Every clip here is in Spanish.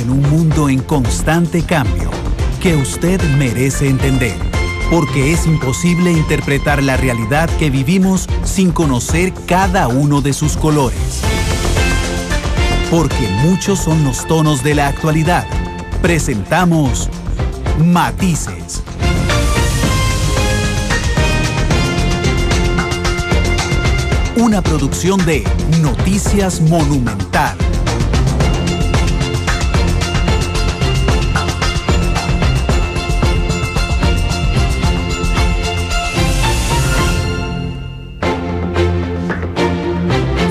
en un mundo en constante cambio que usted merece entender, porque es imposible interpretar la realidad que vivimos sin conocer cada uno de sus colores. Porque muchos son los tonos de la actualidad. Presentamos Matices. Una producción de Noticias Monumental.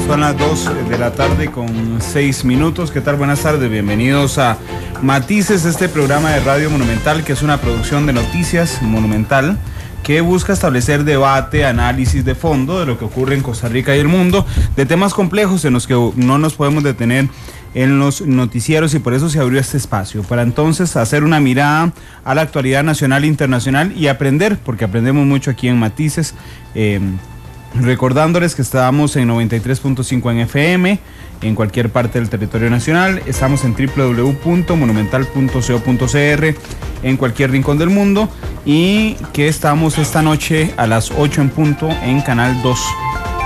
Son las 2 de la tarde con 6 minutos. ¿Qué tal? Buenas tardes. Bienvenidos a Matices, este programa de Radio Monumental, que es una producción de Noticias Monumental, que busca establecer debate, análisis de fondo de lo que ocurre en Costa Rica y el mundo, de temas complejos en los que no nos podemos detener en los noticieros, y por eso se abrió este espacio, para entonces hacer una mirada a la actualidad nacional e internacional y aprender, porque aprendemos mucho aquí en Matices. Recordándoles que estamos en 93.5 en FM, en cualquier parte del territorio nacional. Estamos en www.monumental.co.cr en cualquier rincón del mundo, y que estamos esta noche a las 8 en punto en Canal 2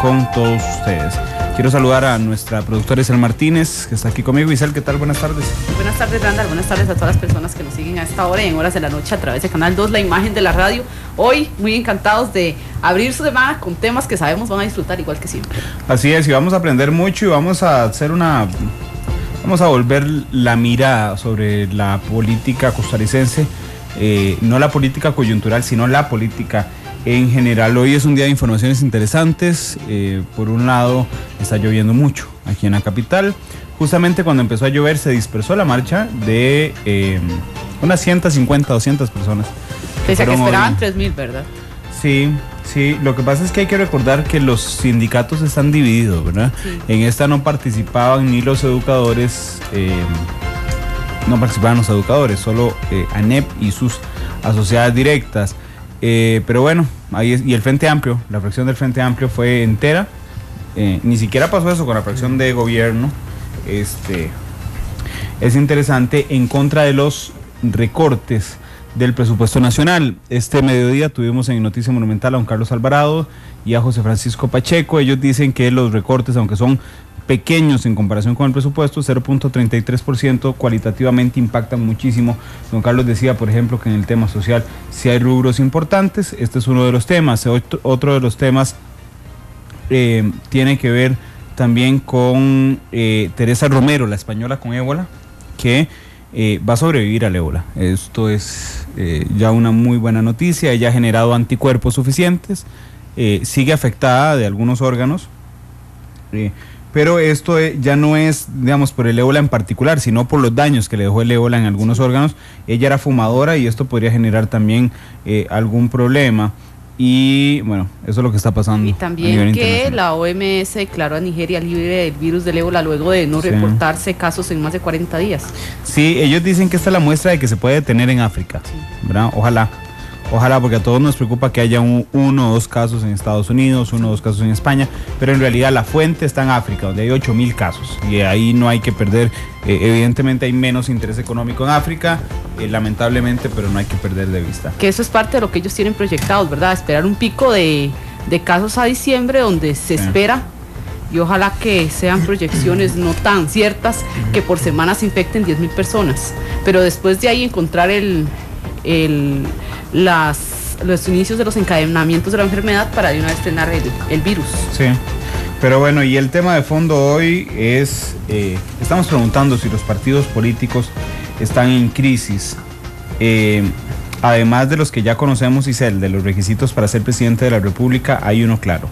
con todos ustedes. Quiero saludar a nuestra productora Isel Martínez, que está aquí conmigo. Isel, ¿qué tal? Buenas tardes. Buenas tardes, Randall. Buenas tardes a todas las personas que nos siguen a esta hora y en horas de la noche a través de Canal 2, la imagen de la radio. Hoy muy encantados de abrir su semana con temas que sabemos van a disfrutar igual que siempre. Así es, y vamos a aprender mucho y vamos a hacer vamos a volver la mirada sobre la política costarricense, no la política coyuntural, sino la política en general. Hoy es un día de informaciones interesantes. Por un lado, está lloviendo mucho aquí en la capital. Justamente cuando empezó a llover se dispersó la marcha de unas 150, 200 personas. Pese a que esperaban 3.000, ¿verdad? Sí, lo que pasa es que hay que recordar que los sindicatos están divididos, ¿verdad? Sí. En esta no participaban ni los educadores, solo ANEP y sus asociadas directas. Pero bueno, ahí y el Frente Amplio, la fracción del Frente Amplio fue entera. Ni siquiera pasó eso con la fracción de gobierno. Es interesante, en contra de los recortes del presupuesto nacional. Este mediodía tuvimos en Noticia Monumental a don Carlos Alvarado y a José Francisco Pacheco. Ellos dicen que los recortes, aunque son pequeños en comparación con el presupuesto, 0.33%, cualitativamente impactan muchísimo. Don Carlos decía, por ejemplo, que en el tema social sí hay rubros importantes. Este es uno de los temas. Otro de los temas tiene que ver también con Teresa Romero, la española con ébola, que va a sobrevivir al ébola. Esto es ya una muy buena noticia. Ella ha generado anticuerpos suficientes, sigue afectada de algunos órganos, pero esto ya no es, digamos, por el ébola en particular, sino por los daños que le dejó el ébola en algunos órganos. Ella era fumadora y esto podría generar también algún problema. Y bueno, eso es lo que está pasando. Y también que la OMS declaró a Nigeria libre del virus del ébola luego de no reportarse casos en más de 40 días. Sí, ellos dicen que esta es la muestra de que se puede detener en África, ¿verdad? Ojalá, porque a todos nos preocupa que haya uno o dos casos en Estados Unidos, uno o dos casos en España, pero en realidad la fuente está en África, donde hay 8.000 casos, y ahí no hay que perder. Evidentemente hay menos interés económico en África, lamentablemente, pero no hay que perder de vista. Que eso es parte de lo que ellos tienen proyectados, ¿verdad? Esperar un pico de casos a diciembre, donde se espera, y ojalá que sean proyecciones no tan ciertas, que por semana se infecten 10.000 personas, pero después de ahí encontrar los inicios de los encadenamientos de la enfermedad para de una vez frenar el virus. Sí, pero bueno, y el tema de fondo hoy es, estamos preguntando si los partidos políticos están en crisis. Además de los que ya conocemos, Isel, de los requisitos para ser presidente de la República, hay uno claro.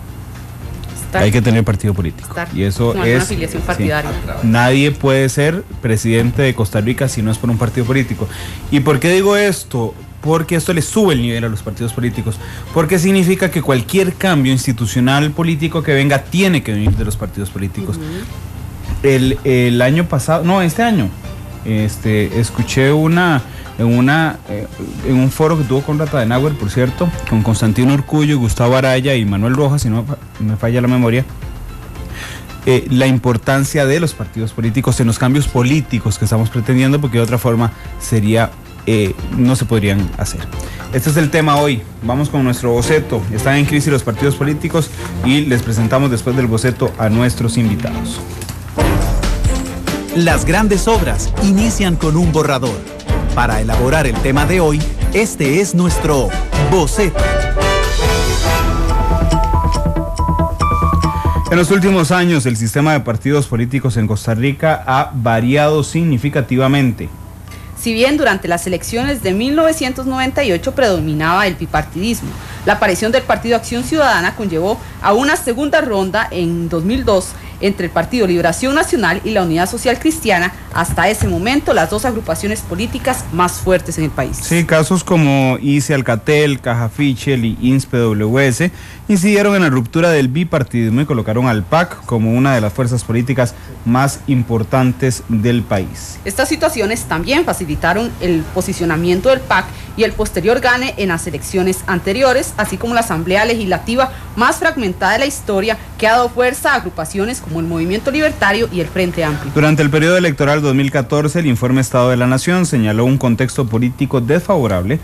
Hay que tener partido político. Y eso es una afiliación partidaria. Sí, nadie puede ser presidente de Costa Rica si no es por un partido político. ¿Y por qué digo esto? Porque esto le sube el nivel a los partidos políticos. Porque significa que cualquier cambio institucional político que venga tiene que venir de los partidos políticos. El año pasado, no, este año, escuché en un foro que tuvo con Rata de Nahuel, por cierto, con Constantino Urcullo, Gustavo Araya y Manuel Rojas, si no me falla la memoria, la importancia de los partidos políticos en los cambios políticos que estamos pretendiendo, porque de otra forma no se podrían hacer. Este es el tema hoy. Vamos con nuestro boceto. Están en crisis los partidos políticos y les presentamos después del boceto a nuestros invitados. Las grandes obras inician con un borrador. Para elaborar el tema de hoy, este es nuestro boceto. En los últimos años, el sistema de partidos políticos en Costa Rica ha variado significativamente. Si bien durante las elecciones de 1998 predominaba el bipartidismo, la aparición del Partido Acción Ciudadana conllevó a una segunda ronda en 2002 entre el Partido Liberación Nacional y la Unidad Social Cristiana, hasta ese momento las dos agrupaciones políticas más fuertes en el país. Sí, casos como ICE Alcatel, Caja Fichel y INSPWS incidieron en la ruptura del bipartidismo y colocaron al PAC como una de las fuerzas políticas más importantes del país. Estas situaciones también facilitaron el posicionamiento del PAC y el posterior gane en las elecciones anteriores, así como la Asamblea Legislativa más fragmentada de la historia, que ha dado fuerza a agrupaciones como el Movimiento Libertario y el Frente Amplio. Durante el periodo electoral 2014, el informe Estado de la Nación señaló un contexto político desfavorable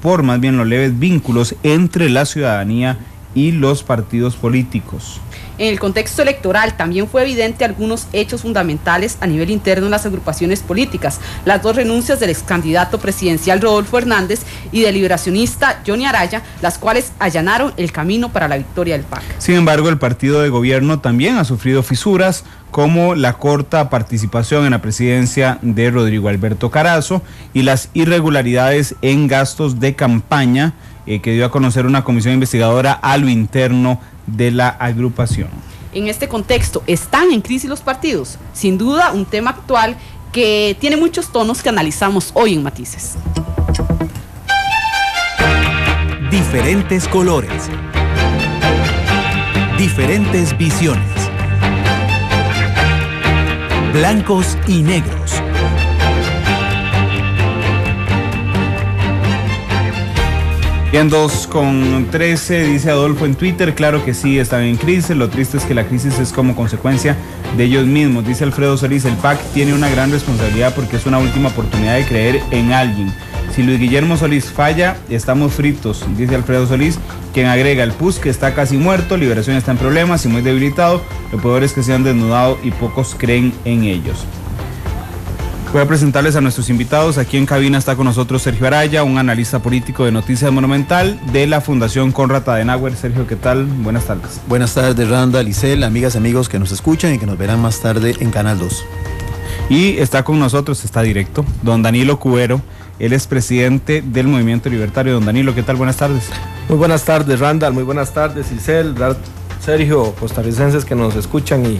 por más bien los leves vínculos entre la ciudadanía y los partidos políticos. En el contexto electoral también fue evidente algunos hechos fundamentales a nivel interno en las agrupaciones políticas: las dos renuncias del ex candidato presidencial Rodolfo Hernández y del liberacionista Johnny Araya, las cuales allanaron el camino para la victoria del PAC. Sin embargo, el partido de gobierno también ha sufrido fisuras, como la corta participación en la presidencia de Rodrigo Alberto Carazo y las irregularidades en gastos de campaña que dio a conocer una comisión investigadora a lo interno de la agrupación. En este contexto, ¿están en crisis los partidos? Sin duda, un tema actual que tiene muchos tonos que analizamos hoy en Matices. Diferentes colores. Diferentes visiones. Blancos y negros. Bien, 2:13, dice Adolfo en Twitter: claro que sí, están en crisis, lo triste es que la crisis es como consecuencia de ellos mismos. Dice Alfredo Solís: el PAC tiene una gran responsabilidad porque es una última oportunidad de creer en alguien. Si Luis Guillermo Solís falla, estamos fritos, dice Alfredo Solís, quien agrega: el PUS que está casi muerto, Liberación está en problemas y muy debilitado, lo peor es que se han desnudado y pocos creen en ellos. Voy a presentarles a nuestros invitados. Aquí en cabina está con nosotros Sergio Araya, un analista político de Noticias Monumental de la Fundación Konrad Adenauer. Sergio, ¿qué tal? Buenas tardes. Buenas tardes, Randa, Lisel, amigas, amigos que nos escuchan y que nos verán más tarde en Canal 2. Y está con nosotros, está directo, don Danilo Cubero. Él es presidente del Movimiento Libertario. Don Danilo, ¿qué tal? Buenas tardes. Muy buenas tardes, Randall. Muy buenas tardes, Lisel, Sergio, costarricenses que nos escuchan y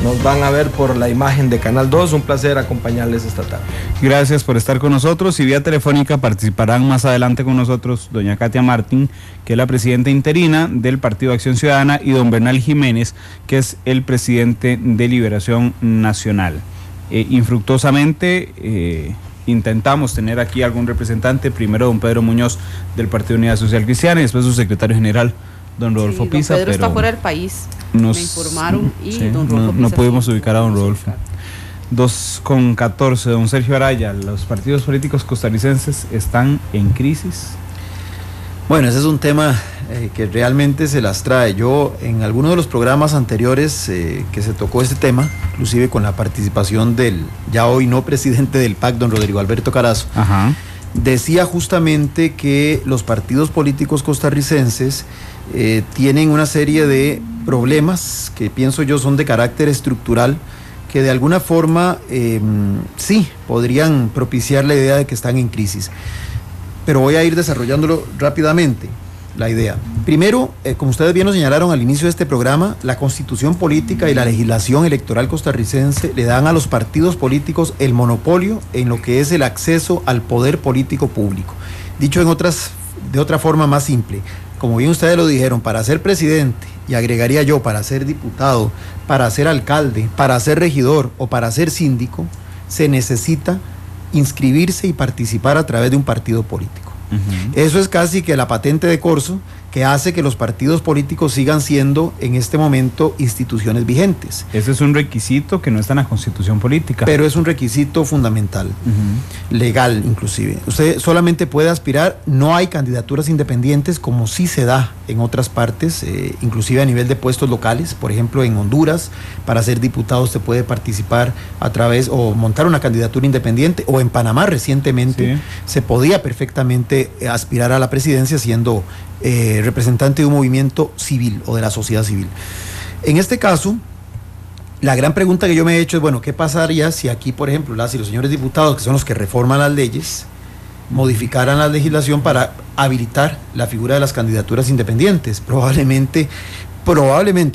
nos van a ver por la imagen de Canal 2. Un placer acompañarles esta tarde. Gracias por estar con nosotros. Y vía telefónica participarán más adelante con nosotros doña Katia Martín, que es la presidenta interina del Partido Acción Ciudadana, y don Bernal Jiménez, que es el presidente de Liberación Nacional. Infructuosamente intentamos tener aquí algún representante, primero don Pedro Muñoz del Partido Unidad Social Cristiana y después su secretario general, don Rodolfo Pisa. Pedro está fuera del país, me informaron, y sí, don Rodolfo no Pisa pudimos ubicar a don Rodolfo. 2:14, don Sergio Araya, ¿los partidos políticos costarricenses están en crisis? Bueno, ese es un tema que realmente se las trae. Yo en algunos de los programas anteriores que se tocó este tema, inclusive con la participación del ya hoy no presidente del PAC, don Rodrigo Alberto Carazo, decía justamente que los partidos políticos costarricenses tienen una serie de problemas que pienso yo son de carácter estructural, que de alguna forma sí podrían propiciar la idea de que están en crisis. Pero voy a ir desarrollándolo rápidamente, la idea. Primero, como ustedes bien lo señalaron al inicio de este programa, la Constitución política y la legislación electoral costarricense le dan a los partidos políticos el monopolio en lo que es el acceso al poder político público. Dicho de otra forma más simple, como bien ustedes lo dijeron, para ser presidente, y agregaría yo, para ser diputado, para ser alcalde, para ser regidor o para ser síndico, se necesita inscribirse y participar a través de un partido político. Eso es casi que la patente de corso que hace que los partidos políticos sigan siendo en este momento instituciones vigentes. Ese es un requisito que no está en la Constitución política. Pero es un requisito fundamental, legal inclusive. Usted solamente puede aspirar, no hay candidaturas independientes como sí se da en otras partes, inclusive a nivel de puestos locales. Por ejemplo, en Honduras, para ser diputado usted puede participar a través o montar una candidatura independiente, o en Panamá recientemente se podía perfectamente aspirar a la presidencia siendo representante de un movimiento civil o de la sociedad civil. En este caso, la gran pregunta que yo me he hecho es, bueno, ¿qué pasaría si aquí, por ejemplo, las y los señores diputados, que son los que reforman las leyes, modificaran la legislación para habilitar la figura de las candidaturas independientes? Probablemente,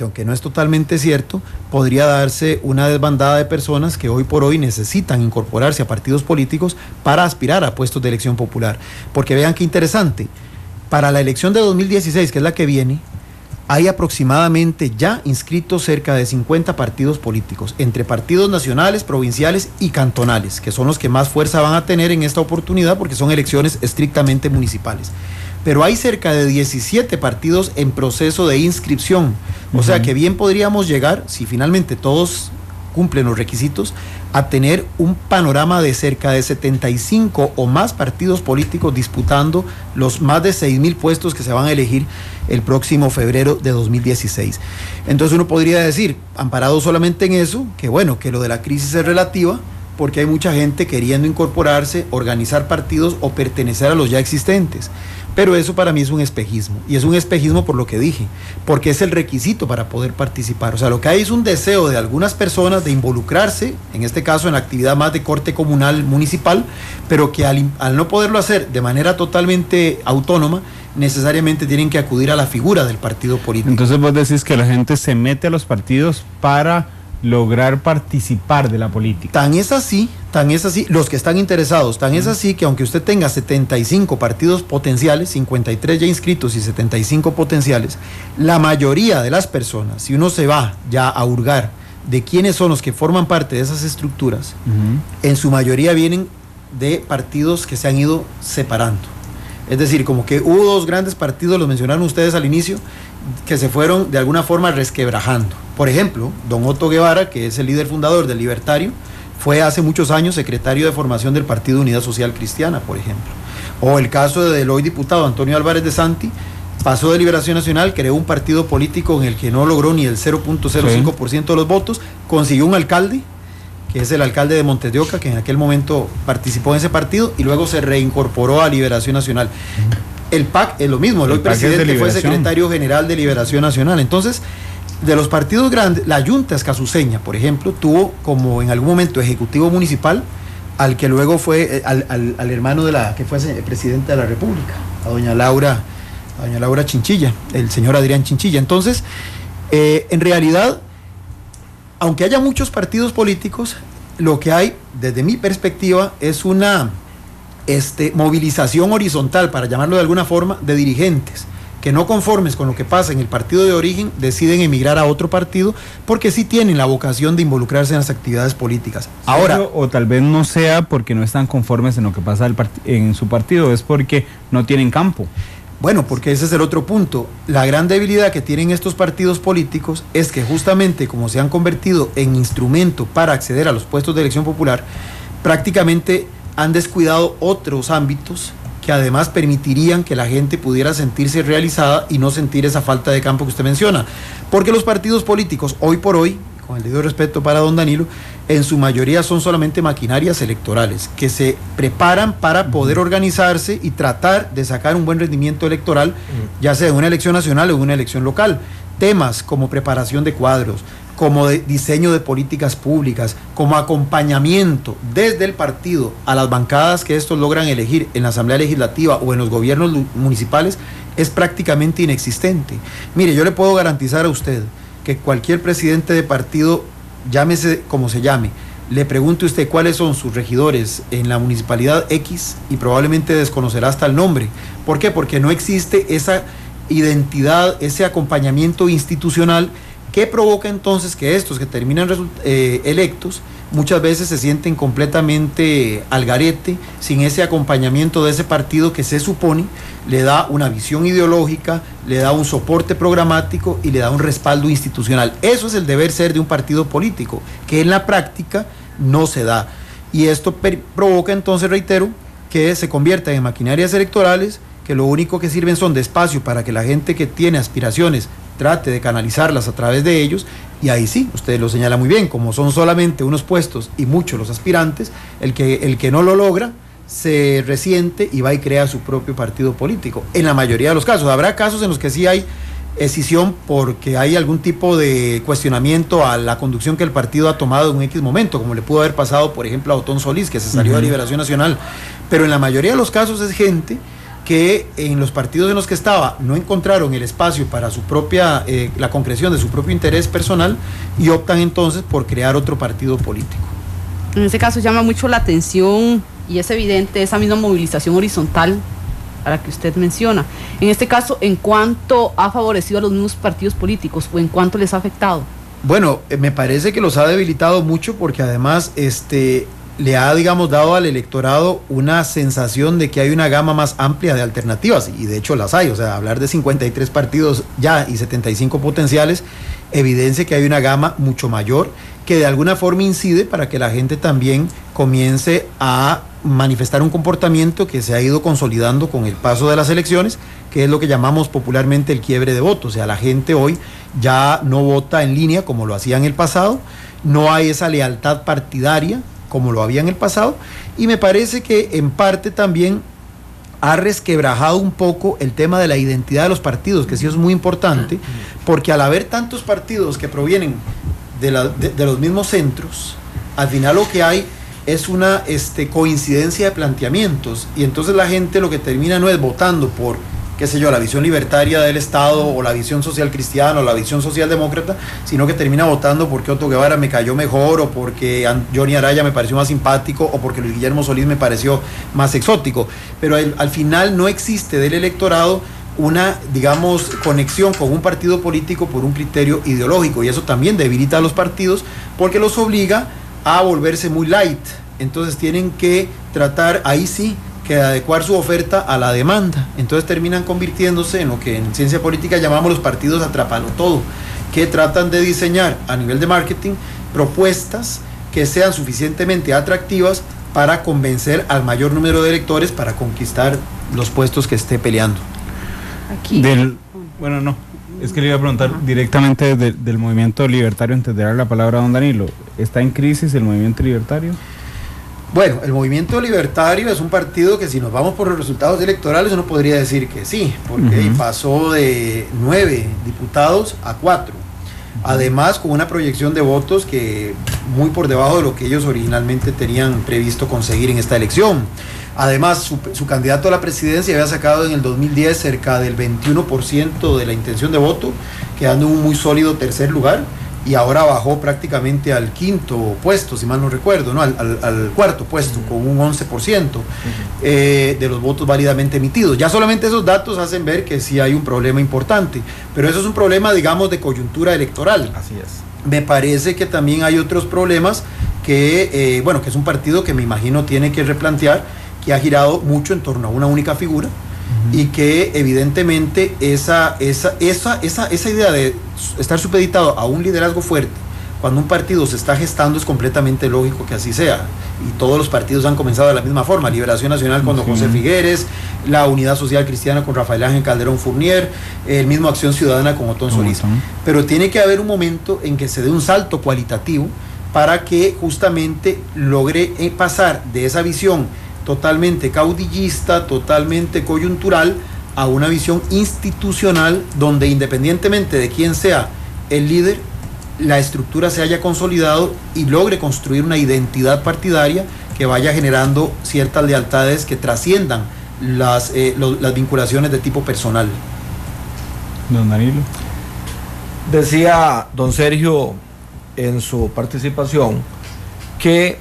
aunque no es totalmente cierto, podría darse una desbandada de personas que hoy por hoy necesitan incorporarse a partidos políticos para aspirar a puestos de elección popular. Porque vean qué interesante, para la elección de 2016, que es la que viene, hay aproximadamente ya inscritos cerca de 50 partidos políticos, entre partidos nacionales, provinciales y cantonales, que son los que más fuerza van a tener en esta oportunidad porque son elecciones estrictamente municipales. Pero hay cerca de 17 partidos en proceso de inscripción, o sea que bien podríamos llegar, si finalmente todos cumplen los requisitos, a tener un panorama de cerca de 75 o más partidos políticos disputando los más de 6,000 puestos que se van a elegir el próximo febrero de 2016. Entonces uno podría decir, amparado solamente en eso, que bueno, que lo de la crisis es relativa, porque hay mucha gente queriendo incorporarse, organizar partidos o pertenecer a los ya existentes. Pero eso para mí es un espejismo, y es un espejismo por lo que dije, porque es el requisito para poder participar. O sea, lo que hay es un deseo de algunas personas de involucrarse, en este caso en la actividad más de corte comunal, municipal, pero que al no poderlo hacer de manera totalmente autónoma, necesariamente tienen que acudir a la figura del partido político. Entonces vos decís que la gente se mete a los partidos para lograr participar de la política. Tan es así, los que están interesados, tan es así que aunque usted tenga 75 partidos potenciales, 53 ya inscritos y 75 potenciales, la mayoría de las personas, si uno se va ya a hurgar de quiénes son los que forman parte de esas estructuras, en su mayoría vienen de partidos que se han ido separando. Es decir, como que hubo dos grandes partidos, los mencionaron ustedes al inicio, que se fueron de alguna forma resquebrajando. Por ejemplo, don Otto Guevara, que es el líder fundador del Libertario, fue hace muchos años secretario de formación del Partido Unidad Social Cristiana, por ejemplo. O el caso del hoy diputado Antonio Álvarez de Santi, pasó de Liberación Nacional, creó un partido político en el que no logró ni el 0.05% de los votos, consiguió un alcalde, que es el alcalde de Montes de Oca, que en aquel momento participó en ese partido y luego se reincorporó a Liberación Nacional. El PAC es lo mismo, el hoy presidente fue secretario general de Liberación Nacional. Entonces, de los partidos grandes, la Junta Escasuseña, por ejemplo, tuvo como en algún momento ejecutivo municipal al que luego fue al hermano de la que fue presidente de la República, a doña Laura Chinchilla, el señor Adrián Chinchilla. Entonces, en realidad, aunque haya muchos partidos políticos, lo que hay, desde mi perspectiva, es una movilización horizontal, para llamarlo de alguna forma, de dirigentes que no conformes con lo que pasa en el partido de origen, deciden emigrar a otro partido porque sí tienen la vocación de involucrarse en las actividades políticas. Ahora, o tal vez no sea porque no están conformes en lo que pasa en su partido, es porque no tienen campo. Bueno, porque ese es el otro punto. La gran debilidad que tienen estos partidos políticos es que justamente como se han convertido en instrumento para acceder a los puestos de elección popular, prácticamente han descuidado otros ámbitos que además permitirían que la gente pudiera sentirse realizada y no sentir esa falta de campo que usted menciona. Porque los partidos políticos, hoy por hoy, con el debido respeto para don Danilo, en su mayoría son solamente maquinarias electorales que se preparan para poder organizarse y tratar de sacar un buen rendimiento electoral, ya sea en una elección nacional o en una elección local. Temas como preparación de cuadros, como de diseño de políticas públicas, como acompañamiento desde el partido a las bancadas que estos logran elegir en la Asamblea Legislativa o en los gobiernos municipales, es prácticamente inexistente. Mire, yo le puedo garantizar a usted que cualquier presidente de partido, llámese como se llame, le pregunte usted cuáles son sus regidores en la municipalidad X y probablemente desconocerá hasta el nombre. ¿Por qué? Porque no existe esa identidad, ese acompañamiento institucional que provoca entonces que estos que terminan electos muchas veces se sienten completamente al garete, sin ese acompañamiento de ese partido que se supone le da una visión ideológica, le da un soporte programático y le da un respaldo institucional. Eso es el deber ser de un partido político, que en la práctica no se da. Y esto provoca entonces, reitero, que se conviertan en maquinarias electorales, que lo único que sirven son de espacio para que la gente que tiene aspiraciones trate de canalizarlas a través de ellos, y ahí sí, usted lo señala muy bien, como son solamente unos puestos y muchos los aspirantes, el que no lo logra se resiente y va y crea su propio partido político. En la mayoría de los casos, habrá casos en los que sí hay escisión porque hay algún tipo de cuestionamiento a la conducción que el partido ha tomado en un X momento, como le pudo haber pasado, por ejemplo, a Otón Solís, que se salió de Liberación Nacional, pero en la mayoría de los casos es gente que en los partidos en los que estaba no encontraron el espacio para su propia, la concreción de su propio interés personal, y optan entonces por crear otro partido político. En ese caso llama mucho la atención, y es evidente, esa misma movilización horizontal a la que usted menciona. En este caso, ¿en cuánto ha favorecido a los mismos partidos políticos o en cuánto les ha afectado? Bueno, me parece que los ha debilitado mucho, porque además le ha, digamos, dado al electorado una sensación de que hay una gama más amplia de alternativas, y de hecho las hay. O sea, hablar de 53 partidos ya y 75 potenciales evidencia que hay una gama mucho mayor, que de alguna forma incide para que la gente también comience a manifestar un comportamiento que se ha ido consolidando con el paso de las elecciones, que es lo que llamamos popularmente el quiebre de voto. O sea, la gente hoy ya no vota en línea como lo hacía en el pasado, no hay esa lealtad partidaria como lo había en el pasado, y me parece que en parte también ha resquebrajado un poco el tema de la identidad de los partidos, que sí es muy importante, porque al haber tantos partidos que provienen de los mismos centros, al final lo que hay es una coincidencia de planteamientos, y entonces la gente lo que termina no es votando por, qué sé yo, la visión libertaria del Estado, o la visión social cristiana, o la visión social demócrata, sino que termina votando porque Otto Guevara me cayó mejor, o porque Johnny Araya me pareció más simpático, o porque Luis Guillermo Solís me pareció más exótico. Pero al final no existe del electorado una, digamos, conexión con un partido político por un criterio ideológico, y eso también debilita a los partidos porque los obliga a volverse muy light. Entonces tienen que tratar, ahí sí, que adecuar su oferta a la demanda. Entonces terminan convirtiéndose en lo que en ciencia política llamamos los partidos atrapalotodo, que tratan de diseñar a nivel de marketing propuestas que sean suficientemente atractivas para convencer al mayor número de electores para conquistar los puestos que esté peleando. Aquí. Bueno, no, es que le iba a preguntar directamente del movimiento libertario, antes de dar la palabra a don Danilo. ¿Está en crisis el movimiento libertario? Bueno, el movimiento libertario es un partido que, si nos vamos por los resultados electorales, uno podría decir que sí, porque pasó de 9 diputados a 4. Además, con una proyección de votos que muy por debajo de lo que ellos originalmente tenían previsto conseguir en esta elección. Además, su candidato a la presidencia había sacado en el 2010 cerca del 21% de la intención de voto, quedando en un muy sólido tercer lugar, y ahora bajó prácticamente al quinto puesto, si mal no recuerdo, ¿no? al cuarto puesto, con un 11% de los votos válidamente emitidos. Ya solamente esos datos hacen ver que sí hay un problema importante, pero eso es un problema, digamos, de coyuntura electoral. Así es. Me parece que también hay otros problemas que, que es un partido que me imagino tiene que replantear, que ha girado mucho en torno a una única figura, y que evidentemente esa idea de estar supeditado a un liderazgo fuerte cuando un partido se está gestando es completamente lógico que así sea, y todos los partidos han comenzado de la misma forma. Liberación Nacional con don José Figueres, la Unidad Social Cristiana con Rafael Ángel Calderón Fournier, el mismo Acción Ciudadana con Otón Solís. Pero tiene que haber un momento en que se dé un salto cualitativo para que justamente logre pasar de esa visión totalmente caudillista, totalmente coyuntural, a una visión institucional donde, independientemente de quién sea el líder, la estructura se haya consolidado y logre construir una identidad partidaria que vaya generando ciertas lealtades que trasciendan las vinculaciones de tipo personal. Don Danilo. Decía don Sergio en su participación que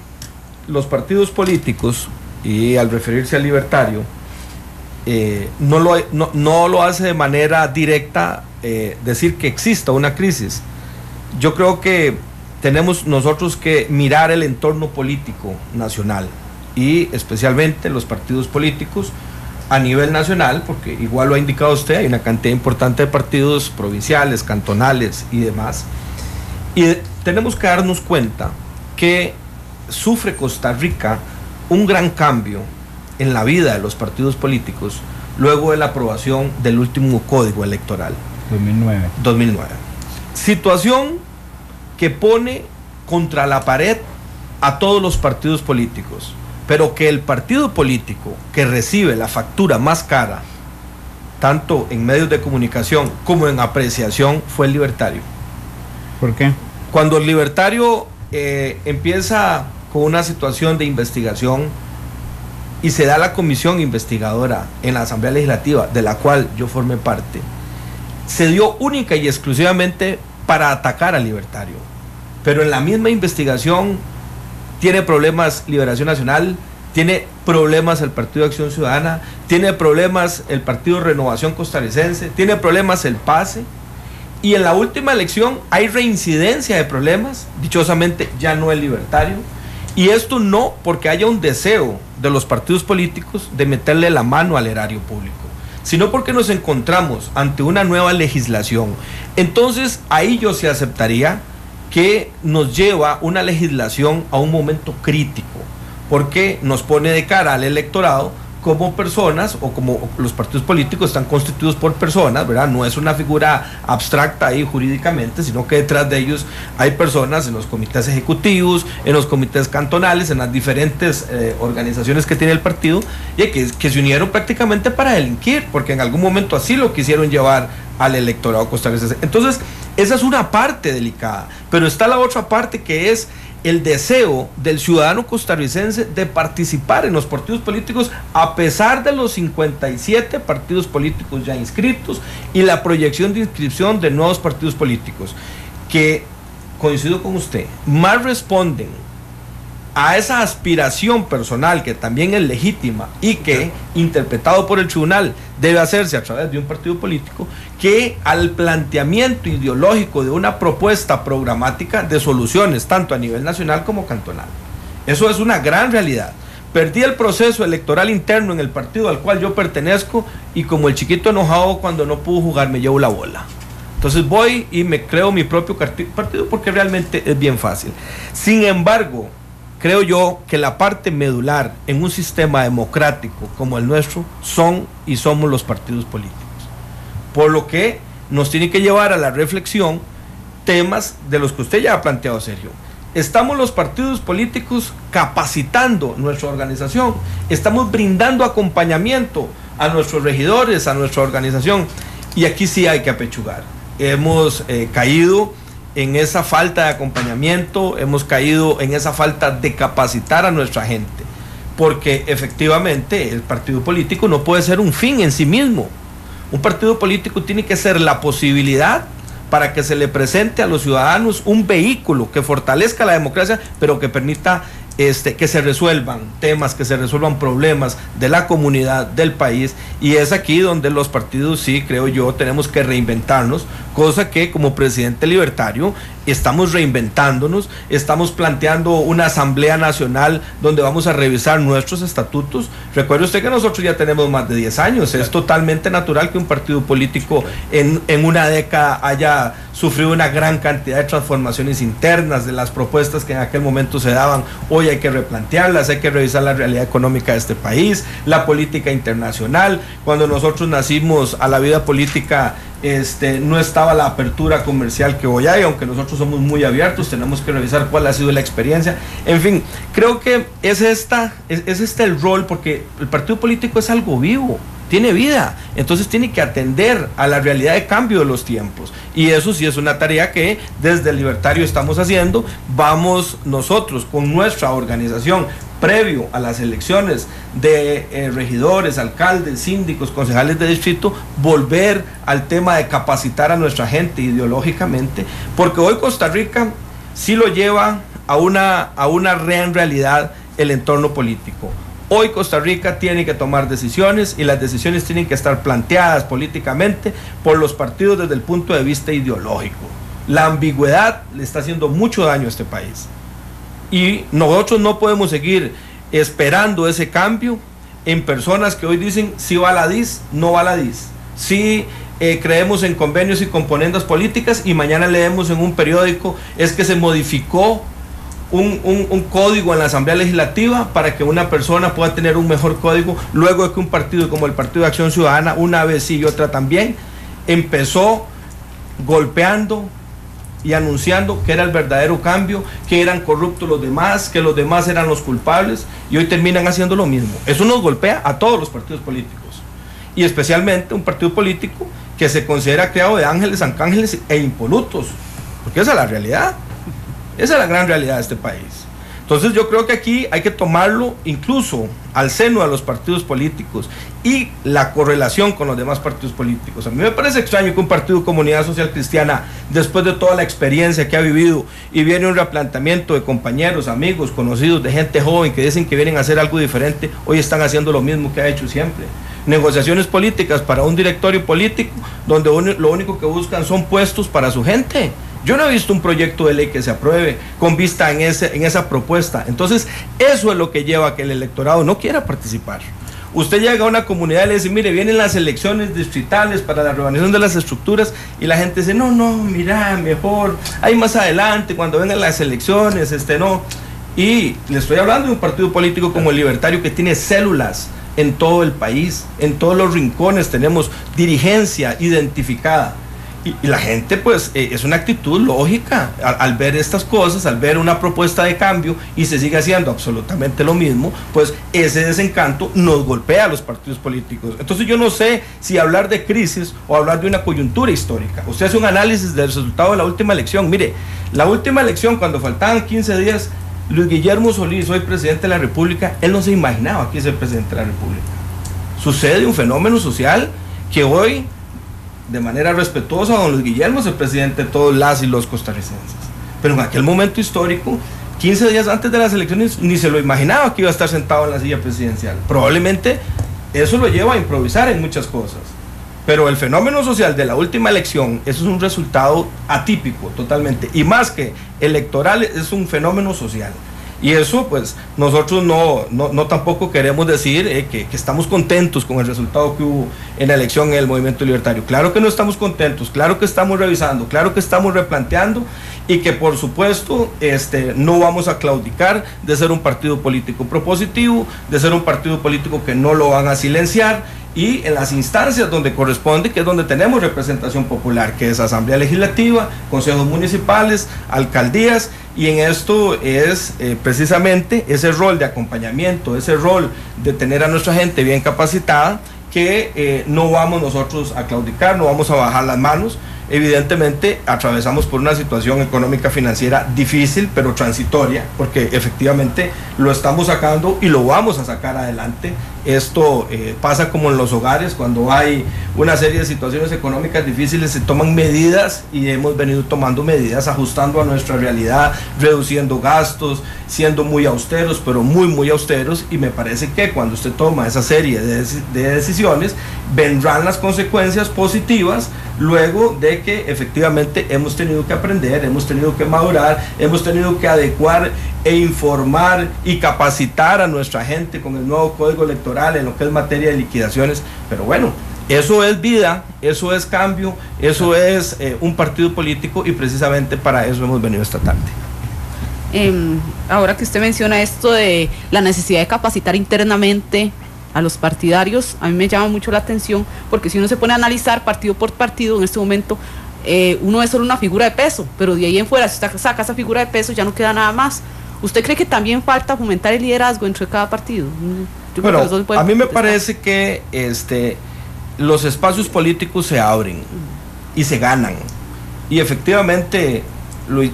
los partidos políticos, y al referirse al libertario, no lo hace de manera directa decir que exista una crisis, yo creo que tenemos nosotros que mirar el entorno político nacional y especialmente los partidos políticos a nivel nacional, porque igual lo ha indicado usted, hay una cantidad importante de partidos provinciales, cantonales y demás, y tenemos que darnos cuenta que sufre Costa Rica un gran cambio en la vida de los partidos políticos luego de la aprobación del último código electoral 2009. Situación que pone contra la pared a todos los partidos políticos, pero que el partido político que recibe la factura más cara, tanto en medios de comunicación como en apreciación, fue el Libertario. ¿Por qué? Cuando el Libertario empieza con una situación de investigación y se da la comisión investigadora en la Asamblea Legislativa, de la cual yo formé parte, se dio única y exclusivamente para atacar al Libertario. Pero en la misma investigación tiene problemas Liberación Nacional, tiene problemas el Partido de Acción Ciudadana, tiene problemas el Partido Renovación Costarricense, tiene problemas el PACE, y en la última elección hay reincidencia de problemas, dichosamente ya no el Libertario, y esto no porque haya un deseo de los partidos políticos de meterle la mano al erario público, sino porque nos encontramos ante una nueva legislación. Entonces ahí yo sí aceptaría que nos lleva una legislación a un momento crítico, porque nos pone de cara al electorado como personas, o como los partidos políticos están constituidos por personas, ¿verdad? No es una figura abstracta ahí jurídicamente, sino que detrás de ellos hay personas en los comités ejecutivos, en los comités cantonales, en las diferentes organizaciones que tiene el partido, y que se unieron prácticamente para delinquir, porque en algún momento así lo quisieron llevar al electorado costarricense. Entonces, esa es una parte delicada, pero está la otra parte, que es el deseo del ciudadano costarricense de participar en los partidos políticos, a pesar de los 57 partidos políticos ya inscritos y la proyección de inscripción de nuevos partidos políticos, que, coincido con usted, más responden a esa aspiración personal, que también es legítima y que, interpretado por el tribunal, debe hacerse a través de un partido político, que al planteamiento ideológico de una propuesta programática de soluciones tanto a nivel nacional como cantonal. Eso es una gran realidad. Perdí el proceso electoral interno en el partido al cual yo pertenezco, y como el chiquito enojado cuando no pudo jugar, me llevo la bola. Entonces voy y me creo mi propio partido, porque realmente es bien fácil. Sin embargo, creo yo que la parte medular en un sistema democrático como el nuestro son y somos los partidos políticos. Por lo que nos tiene que llevar a la reflexión temas de los que usted ya ha planteado, Sergio. Estamos los partidos políticos capacitando nuestra organización, estamos brindando acompañamiento a nuestros regidores, a nuestra organización, y aquí sí hay que apechugar. Hemos caído en esa falta de acompañamiento, hemos caído en esa falta de capacitar a nuestra gente, porque efectivamente el partido político no puede ser un fin en sí mismo. Un partido político tiene que ser la posibilidad para que se le presente a los ciudadanos un vehículo que fortalezca la democracia, pero que permita que se resuelvan temas, que se resuelvan problemas de la comunidad, del país, y es aquí donde los partidos, sí, creo yo, tenemos que reinventarnos, cosa que como presidente libertario estamos reinventándonos, estamos planteando una asamblea nacional donde vamos a revisar nuestros estatutos. Recuerde usted que nosotros ya tenemos más de 10 años, es totalmente natural que un partido político en una década haya sufrido una gran cantidad de transformaciones internas de las propuestas que en aquel momento se daban. Hoy hay que replantearlas, hay que revisar la realidad económica de este país, la política internacional. Cuando nosotros nacimos a la vida política, no estaba la apertura comercial que hoy hay, aunque nosotros somos muy abiertos, tenemos que revisar cuál ha sido la experiencia. En fin, creo que es este el rol, porque el partido político es algo vivo, tiene vida, entonces tiene que atender a la realidad de cambio de los tiempos, y eso sí es una tarea que desde el Libertario estamos haciendo. Vamos nosotros con nuestra organización, previo a las elecciones de regidores, alcaldes, síndicos, concejales de distrito, volver al tema de capacitar a nuestra gente ideológicamente, porque hoy Costa Rica sí lo lleva a una real realidad el entorno político. Hoy Costa Rica tiene que tomar decisiones, y las decisiones tienen que estar planteadas políticamente por los partidos desde el punto de vista ideológico. La ambigüedad le está haciendo mucho daño a este país. Y nosotros no podemos seguir esperando ese cambio en personas que hoy dicen sí va la DIS, no va la DIS. Sí creemos en convenios y componendas políticas, y mañana leemos en un periódico es que se modificó un código en la Asamblea Legislativa para que una persona pueda tener un mejor código, luego de que un partido como el Partido de Acción Ciudadana, una vez sí y otra también, empezó golpeando y anunciando que era el verdadero cambio, que eran corruptos los demás, que los demás eran los culpables, y hoy terminan haciendo lo mismo. Eso nos golpea a todos los partidos políticos, y especialmente un partido político que se considera creado de ángeles, arcángeles e impolutos, porque esa es la realidad. Esa es la gran realidad de este país. Entonces yo creo que aquí hay que tomarlo incluso al seno de los partidos políticos y la correlación con los demás partidos políticos. A mí me parece extraño que un partido de Comunidad Social Cristiana, después de toda la experiencia que ha vivido y viene un replanteamiento de compañeros, amigos, conocidos, de gente joven que dicen que vienen a hacer algo diferente, hoy están haciendo lo mismo que ha hecho siempre. Negociaciones políticas para un directorio político donde lo único que buscan son puestos para su gente. Yo no he visto un proyecto de ley que se apruebe con vista en esa propuesta. Entonces, eso es lo que lleva a que el electorado no quiera participar. Usted llega a una comunidad y le dice, mire, vienen las elecciones distritales para la reorganización de las estructuras, y la gente dice, no, mira, mejor, ahí más adelante, cuando vengan las elecciones, no. Y le estoy hablando de un partido político como el Libertario, que tiene células en todo el país, en todos los rincones tenemos dirigencia identificada. Y la gente, pues, es una actitud lógica al ver estas cosas, al ver una propuesta de cambio y se sigue haciendo absolutamente lo mismo, pues ese desencanto nos golpea a los partidos políticos. Entonces yo no sé si hablar de crisis o hablar de una coyuntura histórica. Usted hace un análisis del resultado de la última elección. Mire, la última elección, cuando faltaban 15 días, Luis Guillermo Solís, hoy presidente de la República, él no se imaginaba que iba a ser presidente de la República. Sucede un fenómeno social que hoy, de manera respetuosa, don Luis Guillermo es el presidente de todos las y los costarricenses. Pero en aquel momento histórico, 15 días antes de las elecciones, ni se lo imaginaba que iba a estar sentado en la silla presidencial. Probablemente eso lo lleva a improvisar en muchas cosas. Pero el fenómeno social de la última elección, eso es un resultado atípico totalmente. Y más que electoral, es un fenómeno social. Y eso, pues, nosotros no tampoco queremos decir que estamos contentos con el resultado que hubo en la elección en el Movimiento Libertario. Claro que no estamos contentos, claro que estamos revisando, claro que estamos replanteando, y que por supuesto no vamos a claudicar de ser un partido político propositivo, de ser un partido político que no lo van a silenciar, y en las instancias donde corresponde, que es donde tenemos representación popular, que es Asamblea Legislativa, consejos municipales, alcaldías, y en esto es precisamente ese rol de acompañamiento, ese rol de tener a nuestra gente bien capacitada, que no vamos nosotros a claudicar, no vamos a bajar las manos. Evidentemente atravesamos por una situación económica financiera difícil, pero transitoria, porque efectivamente lo estamos sacando y lo vamos a sacar adelante. Esto pasa como en los hogares, cuando hay una serie de situaciones económicas difíciles se toman medidas, y hemos venido tomando medidas, ajustando a nuestra realidad, reduciendo gastos, siendo muy austeros, pero muy austeros, y me parece que cuando usted toma esa serie de decisiones, vendrán las consecuencias positivas luego de que efectivamente hemos tenido que aprender, hemos tenido que madurar, hemos tenido que adecuar e informar y capacitar a nuestra gente con el nuevo código electoral en lo que es materia de liquidaciones. Pero bueno, eso es vida, eso es cambio, eso es un partido político, y precisamente para eso hemos venido esta tarde. Ahora que usted menciona esto de la necesidad de capacitar internamente a los partidarios, a mí me llama mucho la atención, porque si uno se pone a analizar partido por partido, en este momento uno es solo una figura de peso, pero de ahí en fuera, si usted saca esa figura de peso, ya no queda nada más. ¿Usted cree que también falta fomentar el liderazgo entre cada partido? Bueno, a mí me parece que los espacios políticos se abren y se ganan, y efectivamente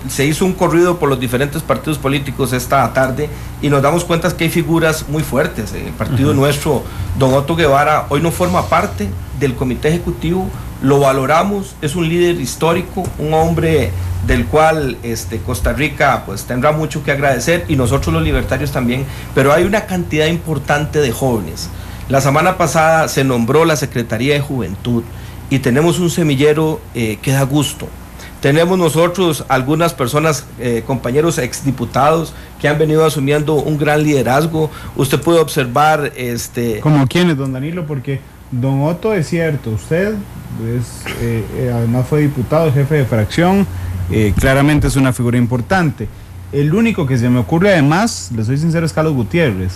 se hizo un corrido por los diferentes partidos políticos esta tarde, y nos damos cuenta que hay figuras muy fuertes. El partido nuestro, don Otto Guevara, hoy no forma parte del comité ejecutivo, lo valoramos, es un líder histórico, un hombre del cual Costa Rica pues tendrá mucho que agradecer, y nosotros los libertarios también, pero hay una cantidad importante de jóvenes. La semana pasada se nombró la Secretaría de Juventud, y tenemos un semillero que da gusto. Tenemos nosotros algunas personas, compañeros exdiputados, que han venido asumiendo un gran liderazgo. Usted puede observar... ¿Como quiénes, don Danilo? Porque don Otto es cierto, usted además fue diputado, jefe de fracción, claramente es una figura importante. El único que se me ocurre además, le soy sincero, es Carlos Gutiérrez.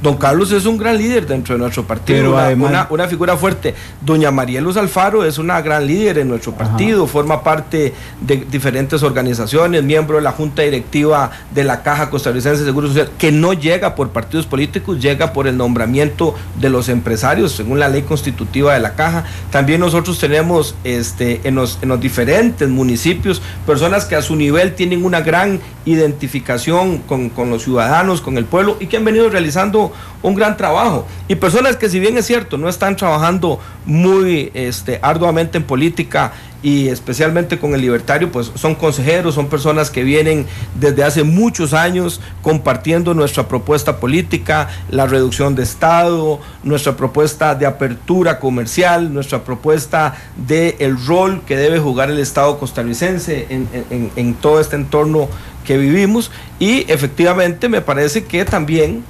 Don Carlos es un gran líder dentro de nuestro partido, una figura fuerte. Doña María Luz Alfaro es una gran líder en nuestro partido, forma parte de diferentes organizaciones, miembro de la Junta Directiva de la Caja Costarricense de Seguro Social, que no llega por partidos políticos, llega por el nombramiento de los empresarios, según la ley constitutiva de la Caja. También nosotros tenemos en los diferentes municipios personas que a su nivel tienen una gran identificación con los ciudadanos, con el pueblo, y que han venido realizando un gran trabajo, y personas que, si bien es cierto, no están trabajando muy arduamente en política, y especialmente con el Libertario, pues son consejeros, son personas que vienen desde hace muchos años compartiendo nuestra propuesta política, la reducción de Estado, nuestra propuesta de apertura comercial, nuestra propuesta de el rol que debe jugar el Estado costarricense en todo este entorno que vivimos. Y efectivamente me parece que también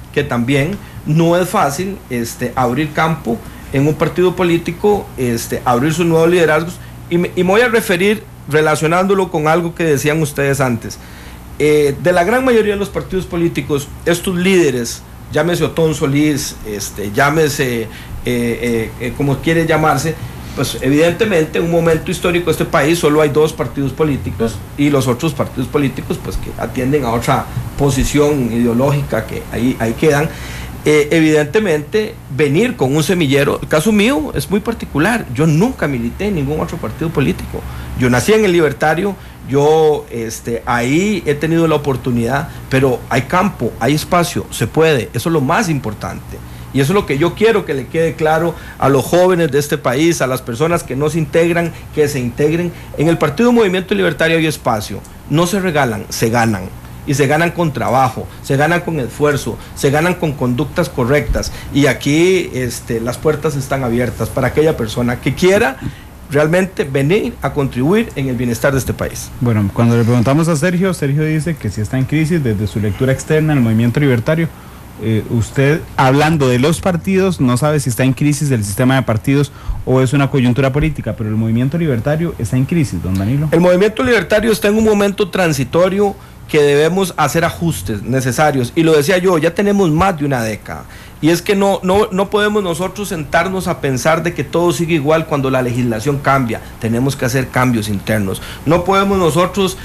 no es fácil abrir campo en un partido político, abrir sus nuevos liderazgos, y me voy a referir relacionándolo con algo que decían ustedes antes. De la gran mayoría de los partidos políticos, estos líderes, llámese Otón Solís, llámese como quiere llamarse, pues evidentemente en un momento histórico de este país solo hay 2 partidos políticos, y los otros partidos políticos pues que atienden a otra posición ideológica que ahí quedan. Evidentemente venir con un semillero, el caso mío es muy particular, yo nunca milité en ningún otro partido político, yo nací en el Libertario, yo ahí he tenido la oportunidad, pero hay campo, hay espacio, se puede, eso es lo más importante. Y eso es lo que yo quiero que le quede claro a los jóvenes de este país, a las personas que no se integran, que se integren. En el Partido Movimiento Libertario hay espacio, no se regalan, se ganan. Y se ganan con trabajo, se ganan con esfuerzo, se ganan con conductas correctas. Y aquí las puertas están abiertas para aquella persona que quiera realmente venir a contribuir en el bienestar de este país. Bueno, cuando le preguntamos a Sergio dice que si está en crisis desde su lectura externa del Movimiento Libertario. Usted, hablando de los partidos, no sabe si está en crisis el sistema de partidos o es una coyuntura política, pero el Movimiento Libertario está en crisis, don Danilo. El Movimiento Libertario está en un momento transitorio que debemos hacer ajustes necesarios, y lo decía yo, ya tenemos más de una década, y es que no podemos nosotros sentarnos a pensar de que todo sigue igual cuando la legislación cambia. Tenemos que hacer cambios internos. No podemos nosotros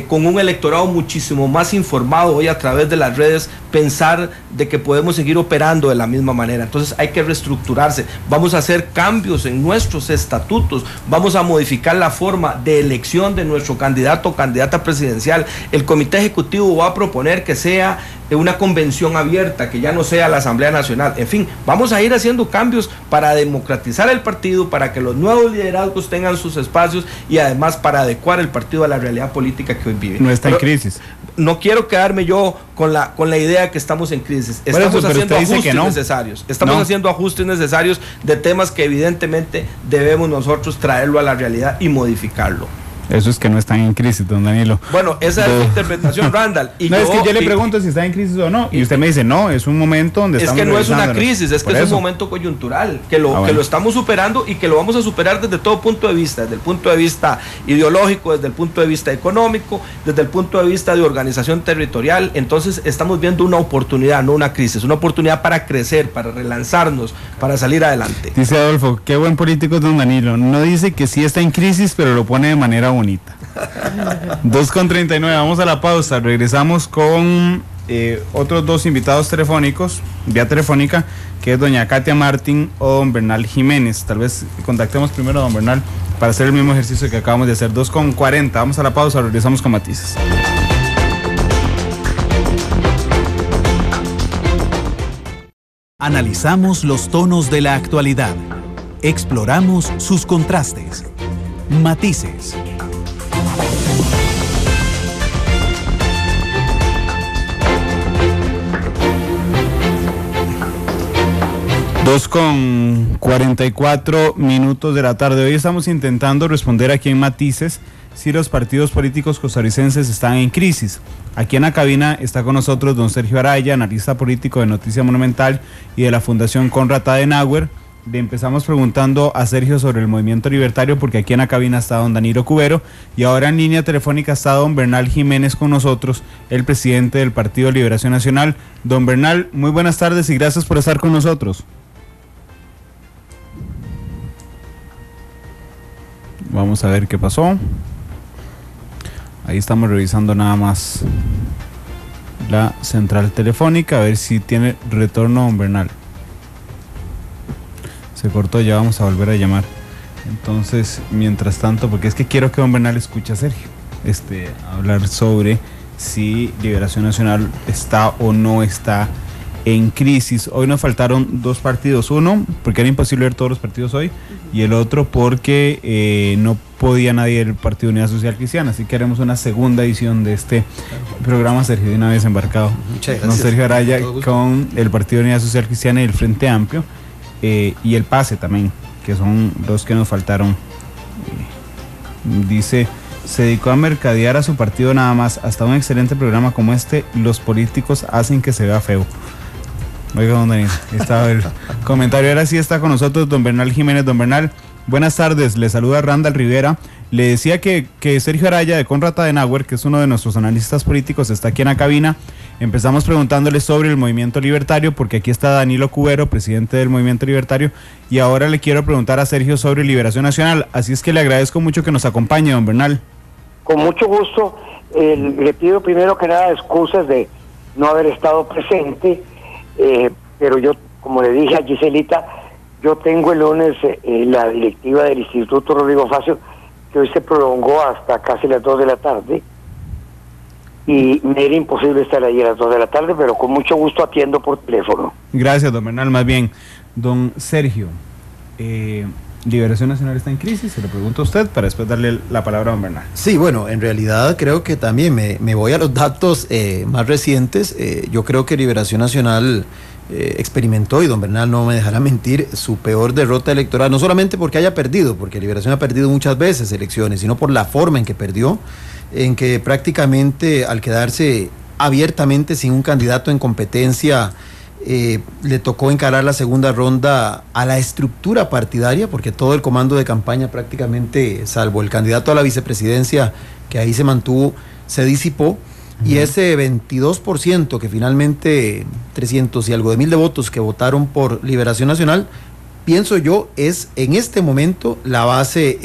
con un electorado muchísimo más informado hoy a través de las redes pensar de que podemos seguir operando de la misma manera. Entonces hay que reestructurarse, vamos a hacer cambios en nuestros estatutos, vamos a modificar la forma de elección de nuestro candidato o candidata presidencial. El Comité Ejecutivo va a proponer que sea una convención abierta, que ya no sea la Asamblea Nacional. En fin, vamos a ir haciendo cambios para democratizar el partido, para que los nuevos liderazgos tengan sus espacios, y además para adecuar el partido a la realidad política que hoy vive. No está en crisis. No quiero quedarme yo con la idea de que estamos en crisis. Estamos haciendo ajustes necesarios. Estamos haciendo ajustes necesarios de temas que evidentemente debemos nosotros traerlo a la realidad y modificarlo. Eso es que no están en crisis, don Danilo. Bueno, esa es la interpretación, Randall. Y no, es que yo le pregunto si está en crisis o no, y usted me dice, no, es un momento donde estamos... Es que no es una crisis, es que es un momento coyuntural, que lo estamos superando, y que lo vamos a superar desde todo punto de vista, desde el punto de vista ideológico, desde el punto de vista económico, desde el punto de vista de organización territorial. Entonces estamos viendo una oportunidad, no una crisis, una oportunidad para crecer, para relanzarnos, para salir adelante. Dice Adolfo, qué buen político es don Danilo, no dice que sí está en crisis, pero lo pone de manera bonita. 2:39, vamos a la pausa, regresamos con otros 2 invitados telefónicos, vía telefónica, que es doña Katia Martín o don Bernal Jiménez. Tal vez contactemos primero a don Bernal para hacer el mismo ejercicio que acabamos de hacer. 2:40, vamos a la pausa, regresamos con matices. Analizamos los tonos de la actualidad, exploramos sus contrastes, matices. Dos con 44 minutos de la tarde. Hoy estamos intentando responder aquí en Matices si los partidos políticos costarricenses están en crisis. Aquí en la cabina está con nosotros don Sergio Araya, analista político de Noticia Monumental y de la Fundación Konrad Adenauer. Le empezamos preguntando a Sergio sobre el movimiento libertario, porque aquí en la cabina está don Danilo Cubero y ahora en línea telefónica está don Bernal Jiménez con nosotros, el presidente del Partido Liberación Nacional. Don Bernal, muy buenas tardes y gracias por estar con nosotros. Vamos a ver qué pasó. Ahí estamos revisando nada más la central telefónica, a ver si tiene retorno don Bernal. Se cortó, ya vamos a volver a llamar. Entonces, mientras tanto, porque es que quiero que don Bernal escuche a Sergio hablar sobre si Liberación Nacional está o no está en crisis. Hoy nos faltaron dos partidos, uno porque era imposible ver todos los partidos hoy, y el otro porque no podía nadie del Partido Unidad Social Cristiana, así que haremos una segunda edición de este programa. Sergio, de una vez embarcado. Muchas gracias. Don Sergio Araya con el Partido Unidad Social Cristiana y el Frente Amplio, y el PASE también, que son los que nos faltaron. Dice: se dedicó a mercadear a su partido nada más. Hasta un excelente programa como este, los políticos hacen que se vea feo. Oiga, don Daniel, estaba el comentario. Ahora sí está con nosotros don Bernal Jiménez. Don Bernal, buenas tardes, le saluda Randall Rivera. Le decía que Sergio Araya de Konrad Adenauer, que es uno de nuestros analistas políticos, está aquí en la cabina. Empezamos preguntándole sobre el movimiento libertario, porque aquí está Danilo Cubero, presidente del movimiento libertario, y ahora le quiero preguntar a Sergio sobre Liberación Nacional. Así es que le agradezco mucho que nos acompañe, don Bernal. Con mucho gusto. Le pido primero que nada excusas de no haber estado presente, pero yo, como le dije a Giselita, yo tengo el lunes la directiva del Instituto Rodrigo Facio, que hoy se prolongó hasta casi las 2 de la tarde, y me era imposible estar ahí a las 2 de la tarde, pero con mucho gusto atiendo por teléfono. Gracias, don Bernal. Más bien, don Sergio, ¿Liberación Nacional está en crisis? Se lo pregunto a usted para después darle la palabra a don Bernal. Sí, bueno, en realidad creo que también me voy a los datos más recientes. Yo creo que Liberación Nacional experimentó, y don Bernal no me dejará mentir, su peor derrota electoral, no solamente porque haya perdido, porque Liberación ha perdido muchas veces elecciones, sino por la forma en que perdió, en que prácticamente al quedarse abiertamente sin un candidato en competencia, le tocó encarar la segunda ronda a la estructura partidaria, porque todo el comando de campaña prácticamente, salvo el candidato a la vicepresidencia que ahí se mantuvo, se disipó. Y ese 22% que finalmente 300 y algo de mil de votos que votaron por Liberación Nacional, pienso yo, es en este momento la base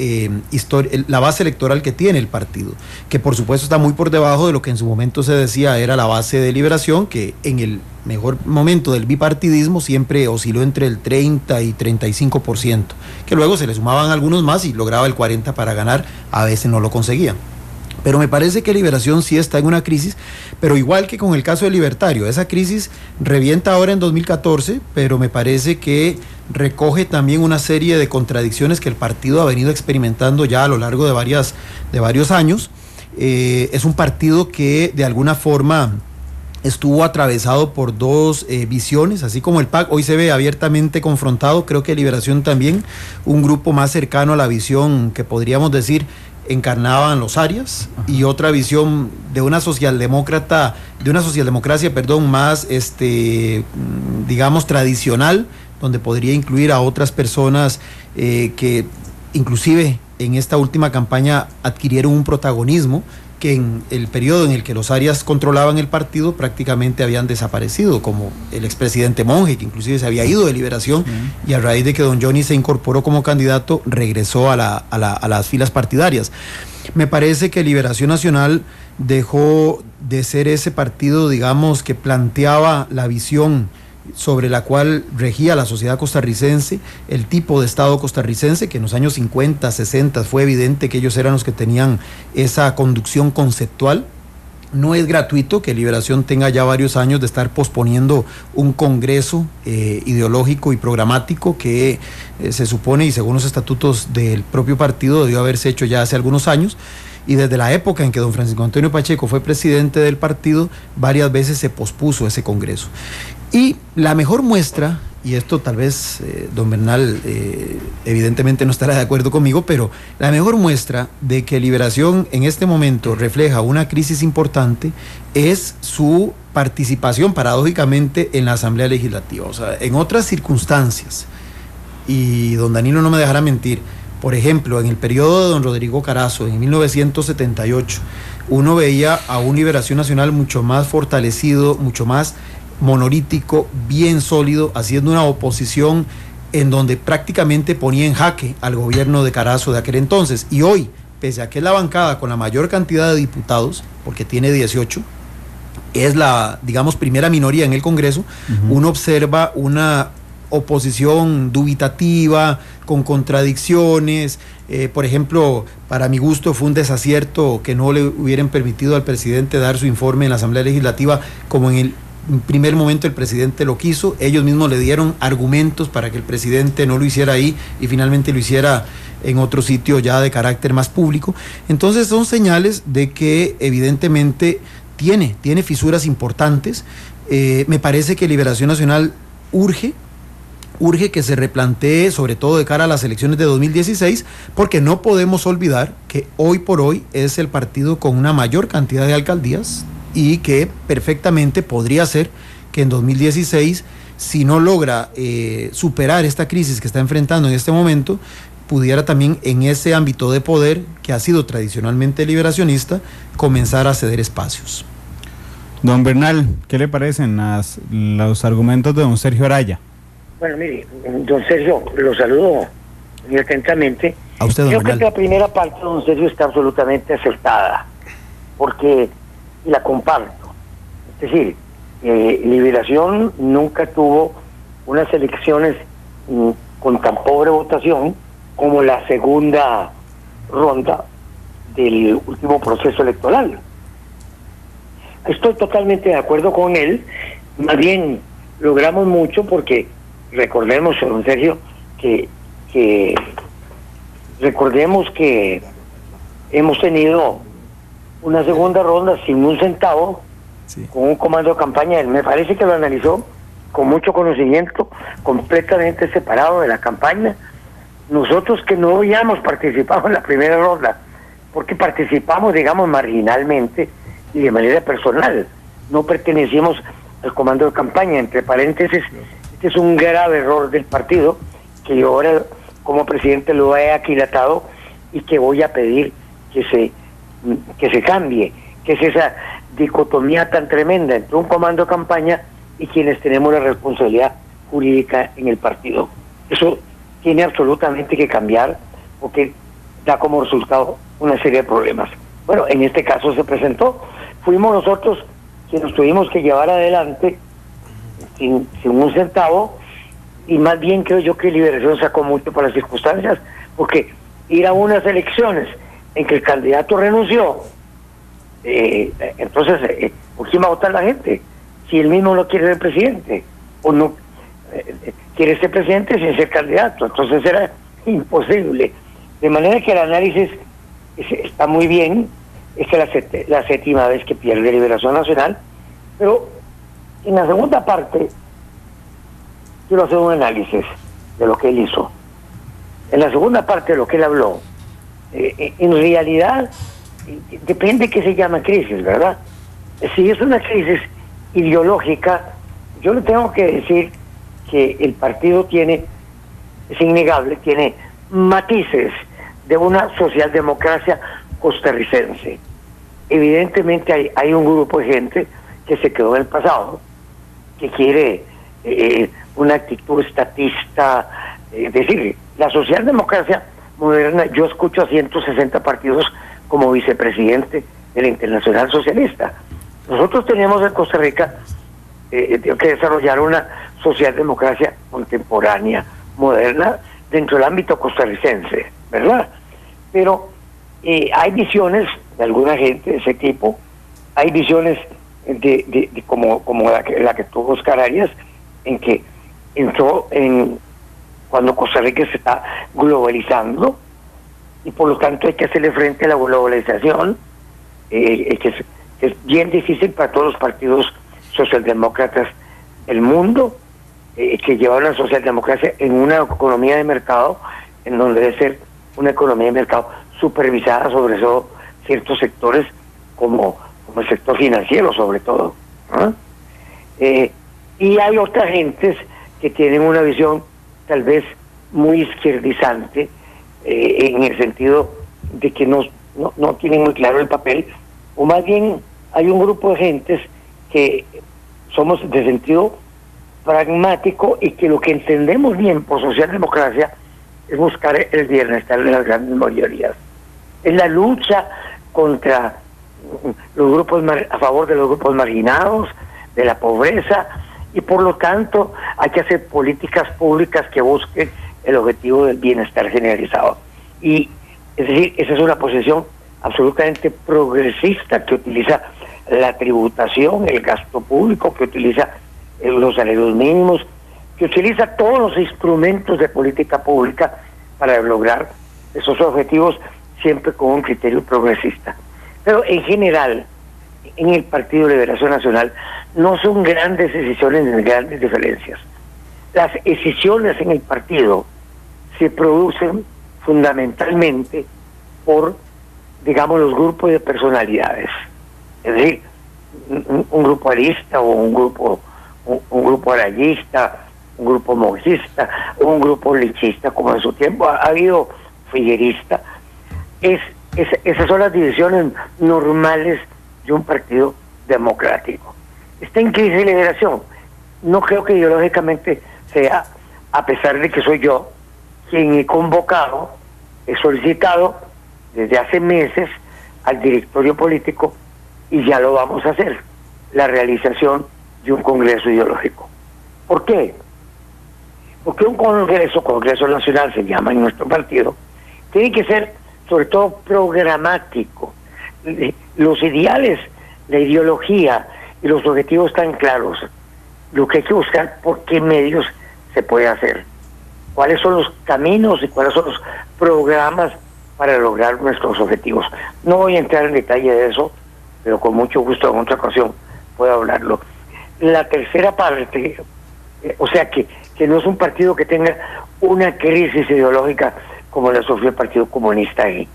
electoral que tiene el partido, que por supuesto está muy por debajo de lo que en su momento se decía era la base de Liberación, que en el mejor momento del bipartidismo siempre osciló entre el 30 y 35%, que luego se le sumaban algunos más y lograba el 40% para ganar, a veces no lo conseguía. Pero me parece que Liberación sí está en una crisis, pero igual que con el caso de Libertario, esa crisis revienta ahora en 2014, pero me parece que recoge también una serie de contradicciones que el partido ha venido experimentando ya a lo largo de varios años. Es un partido que de alguna forma estuvo atravesado por dos visiones, así como el PAC hoy se ve abiertamente confrontado. Creo que Liberación también, un grupo más cercano a la visión que podríamos decir encarnaban los Arias, y otra visión de una socialdemocracia, más digamos tradicional, donde podría incluir a otras personas que inclusive en esta última campaña adquirieron un protagonismo que en el periodo en el que los Arias controlaban el partido prácticamente habían desaparecido, como el expresidente Monge, que inclusive se había ido de Liberación, y a raíz de que don Johnny se incorporó como candidato, regresó a las filas partidarias. Me parece que Liberación Nacional dejó de ser ese partido, digamos, que planteaba la visión sobre la cual regía la sociedad costarricense, el tipo de Estado costarricense, que en los años 50, 60 fue evidente que ellos eran los que tenían esa conducción conceptual. No es gratuito que Liberación tenga ya varios años de estar posponiendo un congreso ideológico y programático que se supone, y según los estatutos del propio partido, debió haberse hecho ya hace algunos años. Y desde la época en que don Francisco Antonio Pacheco fue presidente del partido, varias veces se pospuso ese congreso. Y la mejor muestra, y esto tal vez don Bernal evidentemente no estará de acuerdo conmigo, pero la mejor muestra de que Liberación en este momento refleja una crisis importante es su participación paradójicamente en la Asamblea Legislativa. O sea, en otras circunstancias, y don Danilo no me dejará mentir, por ejemplo, en el periodo de don Rodrigo Carazo, en 1978, uno veía a un Liberación Nacional mucho más fortalecido, mucho más monolítico, bien sólido, haciendo una oposición en donde prácticamente ponía en jaque al gobierno de Carazo de aquel entonces. Y hoy, pese a que es la bancada con la mayor cantidad de diputados, porque tiene 18, es la, digamos, primera minoría en el Congreso, uno observa una oposición dubitativa, con contradicciones. Por ejemplo, para mi gusto fue un desacierto que no le hubieran permitido al presidente dar su informe en la Asamblea Legislativa como en el primer momento el presidente lo quiso. Ellos mismos le dieron argumentos para que el presidente no lo hiciera ahí y finalmente lo hiciera en otro sitio ya de carácter más público. Entonces son señales de que evidentemente tiene fisuras importantes. Me parece que Liberación Nacional urge que se replantee, sobre todo de cara a las elecciones de 2016, porque no podemos olvidar que hoy por hoy es el partido con una mayor cantidad de alcaldías y que perfectamente podría ser que en 2016, si no logra superar esta crisis que está enfrentando en este momento, pudiera también en ese ámbito de poder, que ha sido tradicionalmente liberacionista, comenzar a ceder espacios. Don Bernal, ¿qué le parecen los argumentos de don Sergio Araya? Bueno, mire, don Sergio, lo saludo muy atentamente. A usted, don Creo Bernal. que la primera parte, don Sergio, está absolutamente acertada, porque la comparto. Es decir, Liberación nunca tuvo unas elecciones con tan pobre votación como la segunda ronda del último proceso electoral. Estoy totalmente de acuerdo con él. Más bien logramos mucho porque recordemos, don Sergio, que recordemos que hemos tenido una segunda ronda sin un centavo, sí, con un comando de campaña. Él me parece que lo analizó con mucho conocimiento, completamente separado de la campaña. Nosotros que no habíamos participado en la primera ronda, porque participamos, digamos, marginalmente y de manera personal, no pertenecimos al comando de campaña. Entre paréntesis, este es un grave error del partido, que yo ahora como presidente lo he aquilatado y que voy a pedir que se cambie, que es esa dicotomía tan tremenda entre un comando de campaña y quienes tenemos la responsabilidad jurídica en el partido. Eso tiene absolutamente que cambiar, porque da como resultado una serie de problemas. Bueno, en este caso se presentó, fuimos nosotros quienes tuvimos que llevar adelante sin un centavo, y más bien creo yo que Liberación sacó mucho por las circunstancias, porque ir a unas elecciones en que el candidato renunció, entonces, ¿por quién va a votar la gente? Si él mismo no quiere ser presidente, o no quiere ser presidente sin ser candidato, entonces era imposible. De manera que el análisis está muy bien. Esta es la séptima vez que pierde Liberación Nacional, pero en la segunda parte quiero hacer un análisis de lo que él hizo. En la segunda parte de lo que él habló, en realidad depende qué se llama crisis, ¿verdad? Si es una crisis ideológica, yo le tengo que decir que el partido tiene, es innegable, tiene matices de una socialdemocracia costarricense. Evidentemente hay un grupo de gente que se quedó en el pasado, que quiere una actitud estatista, es decir, la socialdemocracia moderna. Yo escucho a 160 partidos como vicepresidente de la Internacional Socialista. Nosotros tenemos en Costa Rica que desarrollar una socialdemocracia contemporánea, moderna, dentro del ámbito costarricense, ¿verdad? Pero hay visiones de alguna gente de ese tipo, hay visiones como la que tuvo Oscar Arias, en que entró cuando Costa Rica se está globalizando, y por lo tanto hay que hacerle frente a la globalización, que es bien difícil para todos los partidos socialdemócratas del mundo. que lleva una socialdemocracia en una economía de mercado, en donde debe ser una economía de mercado supervisada sobre todo ciertos sectores como el sector financiero sobre todo, ¿no? Y hay otras gentes que tienen una visión tal vez muy izquierdizante, en el sentido de que no tienen muy claro el papel, o más bien hay un grupo de gentes que somos de sentido pragmático y que lo que entendemos bien por socialdemocracia es buscar el bienestar de las grandes mayorías. Es la lucha contra los grupos, a favor de los grupos marginados, de la pobreza, y por lo tanto hay que hacer políticas públicas que busquen el objetivo del bienestar generalizado. Y es decir, esa es una posición absolutamente progresista que utiliza la tributación, el gasto público, que utiliza los salarios mínimos, que utiliza todos los instrumentos de política pública para lograr esos objetivos, siempre con un criterio progresista. Pero en general, en el Partido de Liberación Nacional no son grandes decisiones ni grandes diferencias. Las decisiones en el partido se producen fundamentalmente por, digamos, los grupos de personalidades. Es decir, un grupo arista o un grupo arayista, un grupo monjista, o un grupo lechista, como en su tiempo ha habido figuerista. Esas son las divisiones normales de un partido democrático. Está en crisis de liberación. No creo que ideológicamente sea, a pesar de que soy yo quien he convocado, he solicitado desde hace meses al directorio político, y ya lo vamos a hacer, la realización de un congreso ideológico. ¿Por qué? Porque un congreso nacional se llama en nuestro partido, tiene que ser sobre todo programático. Los ideales, la ideología y los objetivos están claros. Lo que hay que buscar, por qué medios se puede hacer, cuáles son los caminos y cuáles son los programas para lograr nuestros objetivos. No voy a entrar en detalle de eso, pero con mucho gusto en otra ocasión puedo hablarlo. La tercera parte, o sea que no es un partido que tenga una crisis ideológica como la sufrió el Partido Comunista en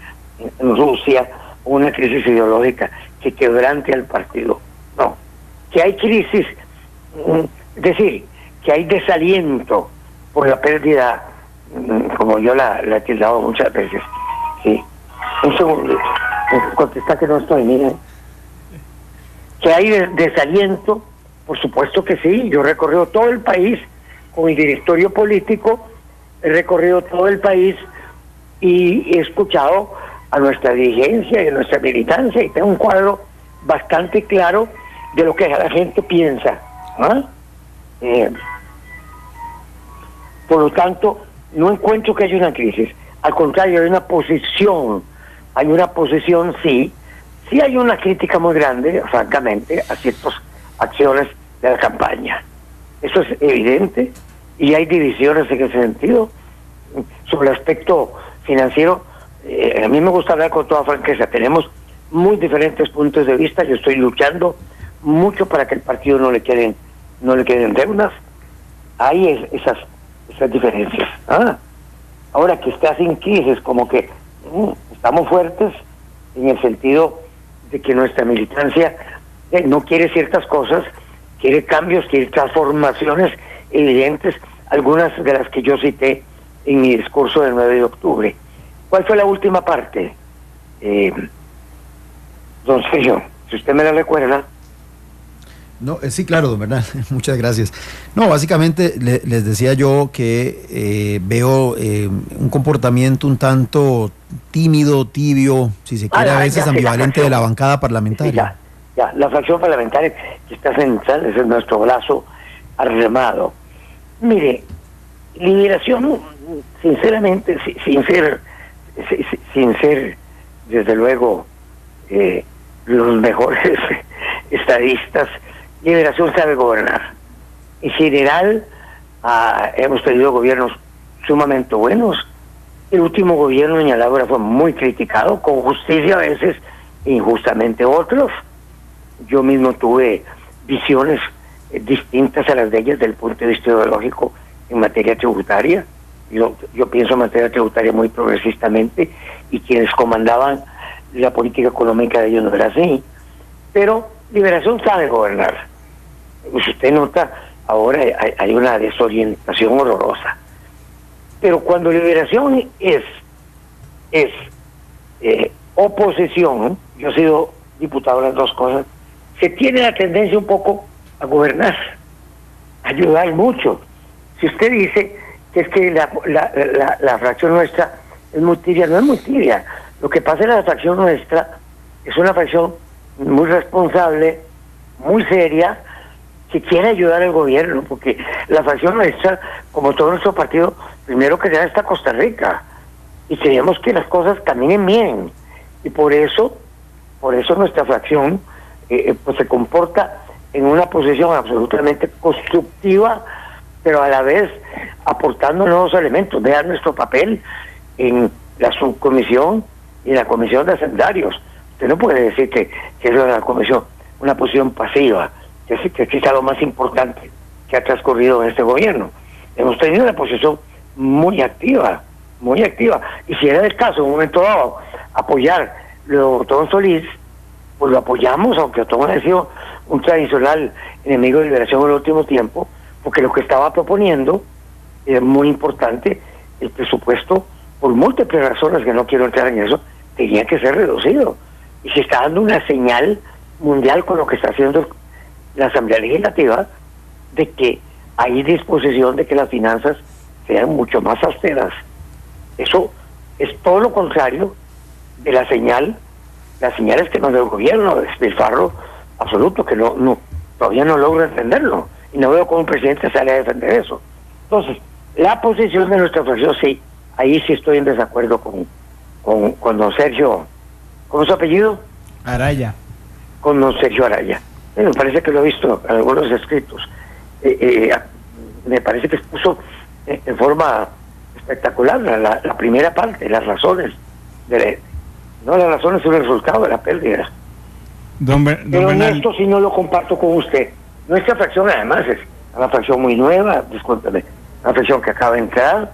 Rusia, una crisis ideológica que quebrante al partido. No, que hay crisis, es decir, que hay desaliento por la pérdida, como yo la he tildado muchas veces. Sí. Un segundo, contesta que no estoy, miren. Que hay desaliento, por supuesto que sí. Yo he recorrido todo el país con el directorio político, he recorrido todo el país y he escuchado a nuestra dirigencia y a nuestra militancia, y tengo un cuadro bastante claro de lo que la gente piensa, ¿no? Por lo tanto, no encuentro que haya una crisis. Al contrario, hay una posición sí hay una crítica muy grande, francamente, a ciertas acciones de la campaña. Eso es evidente, y hay divisiones en ese sentido. Sobre el aspecto financiero, a mí me gusta hablar con toda franqueza. Tenemos muy diferentes puntos de vista. Yo estoy luchando mucho para que el partido no le queden deudas. Hay esas diferencias. Ahora que está sin crisis, como que estamos fuertes en el sentido de que nuestra militancia no quiere ciertas cosas, quiere cambios, quiere transformaciones evidentes, algunas de las que yo cité en mi discurso del 9 de octubre. ¿Cuál fue la última parte? Don Sergio, si usted me la recuerda. No, sí, claro, don Bernal, muchas gracias. No, básicamente les decía yo que veo un comportamiento un tanto tímido, tibio, si se quiere, a veces ambivalente de la bancada parlamentaria. Ya, la fracción parlamentaria que está central es nuestro brazo armado. Mire, Liberación, sinceramente, sin ser desde luego los mejores estadistas, Liberación sabe gobernar. En general, hemos tenido gobiernos sumamente buenos. El último gobierno de Ñalabra fue muy criticado, con justicia a veces, e injustamente otros. Yo mismo tuve visiones distintas a las de ellas desde el punto de vista ideológico en materia tributaria. Yo pienso en materia tributaria muy progresistamente, y quienes comandaban la política económica de ellos no era así. Pero Liberación sabe gobernar. Si usted nota, ahora hay una desorientación horrorosa. Pero cuando Liberación es oposición, yo he sido diputado en las dos cosas, se tiene la tendencia un poco a gobernar, a ayudar mucho. Si usted dice que es que la fracción nuestra es muy tibia, no es muy tibia. Lo que pasa es que la fracción nuestra es una fracción muy responsable, muy seria, que quiere ayudar al gobierno, porque la fracción nuestra, como todo nuestro partido, primero que nada está Costa Rica, y queremos que las cosas caminen bien, y por eso nuestra fracción pues se comporta en una posición absolutamente constructiva, pero a la vez aportando nuevos elementos. Vean nuestro papel en la subcomisión y en la comisión de hacendarios. Usted no puede decir que es una comisión, una posición pasiva, que es quizá lo más importante que ha transcurrido en este gobierno. Hemos tenido una posición muy activa, y si era el caso en un momento dado apoyar lo de Otón Solís, pues lo apoyamos, aunque Otón ha sido un tradicional enemigo de Liberación en el último tiempo, porque lo que estaba proponiendo es muy importante. El presupuesto, por múltiples razones que no quiero entrar en eso, tenía que ser reducido, y se está dando una señal mundial con lo que está haciendo la Asamblea Legislativa, de que hay disposición de que las finanzas sean mucho más austeras. Eso es todo lo contrario de las señales que nos da el gobierno, de despilfarro absoluto, que todavía no logro entenderlo, y no veo cómo un presidente sale a defender eso. Entonces, la posición de nuestra fracción, sí, ahí sí estoy en desacuerdo con don Sergio. ¿Cómo es su apellido? Araya. Con don Sergio Araya. Me parece que lo he visto en algunos escritos. Me parece que expuso en forma espectacular la primera parte, las razones. Las razones son el resultado de la pérdida. Pero en esto sí no lo comparto con usted. Nuestra fracción además es una fracción muy nueva, discúlpeme, una fracción que acaba de entrar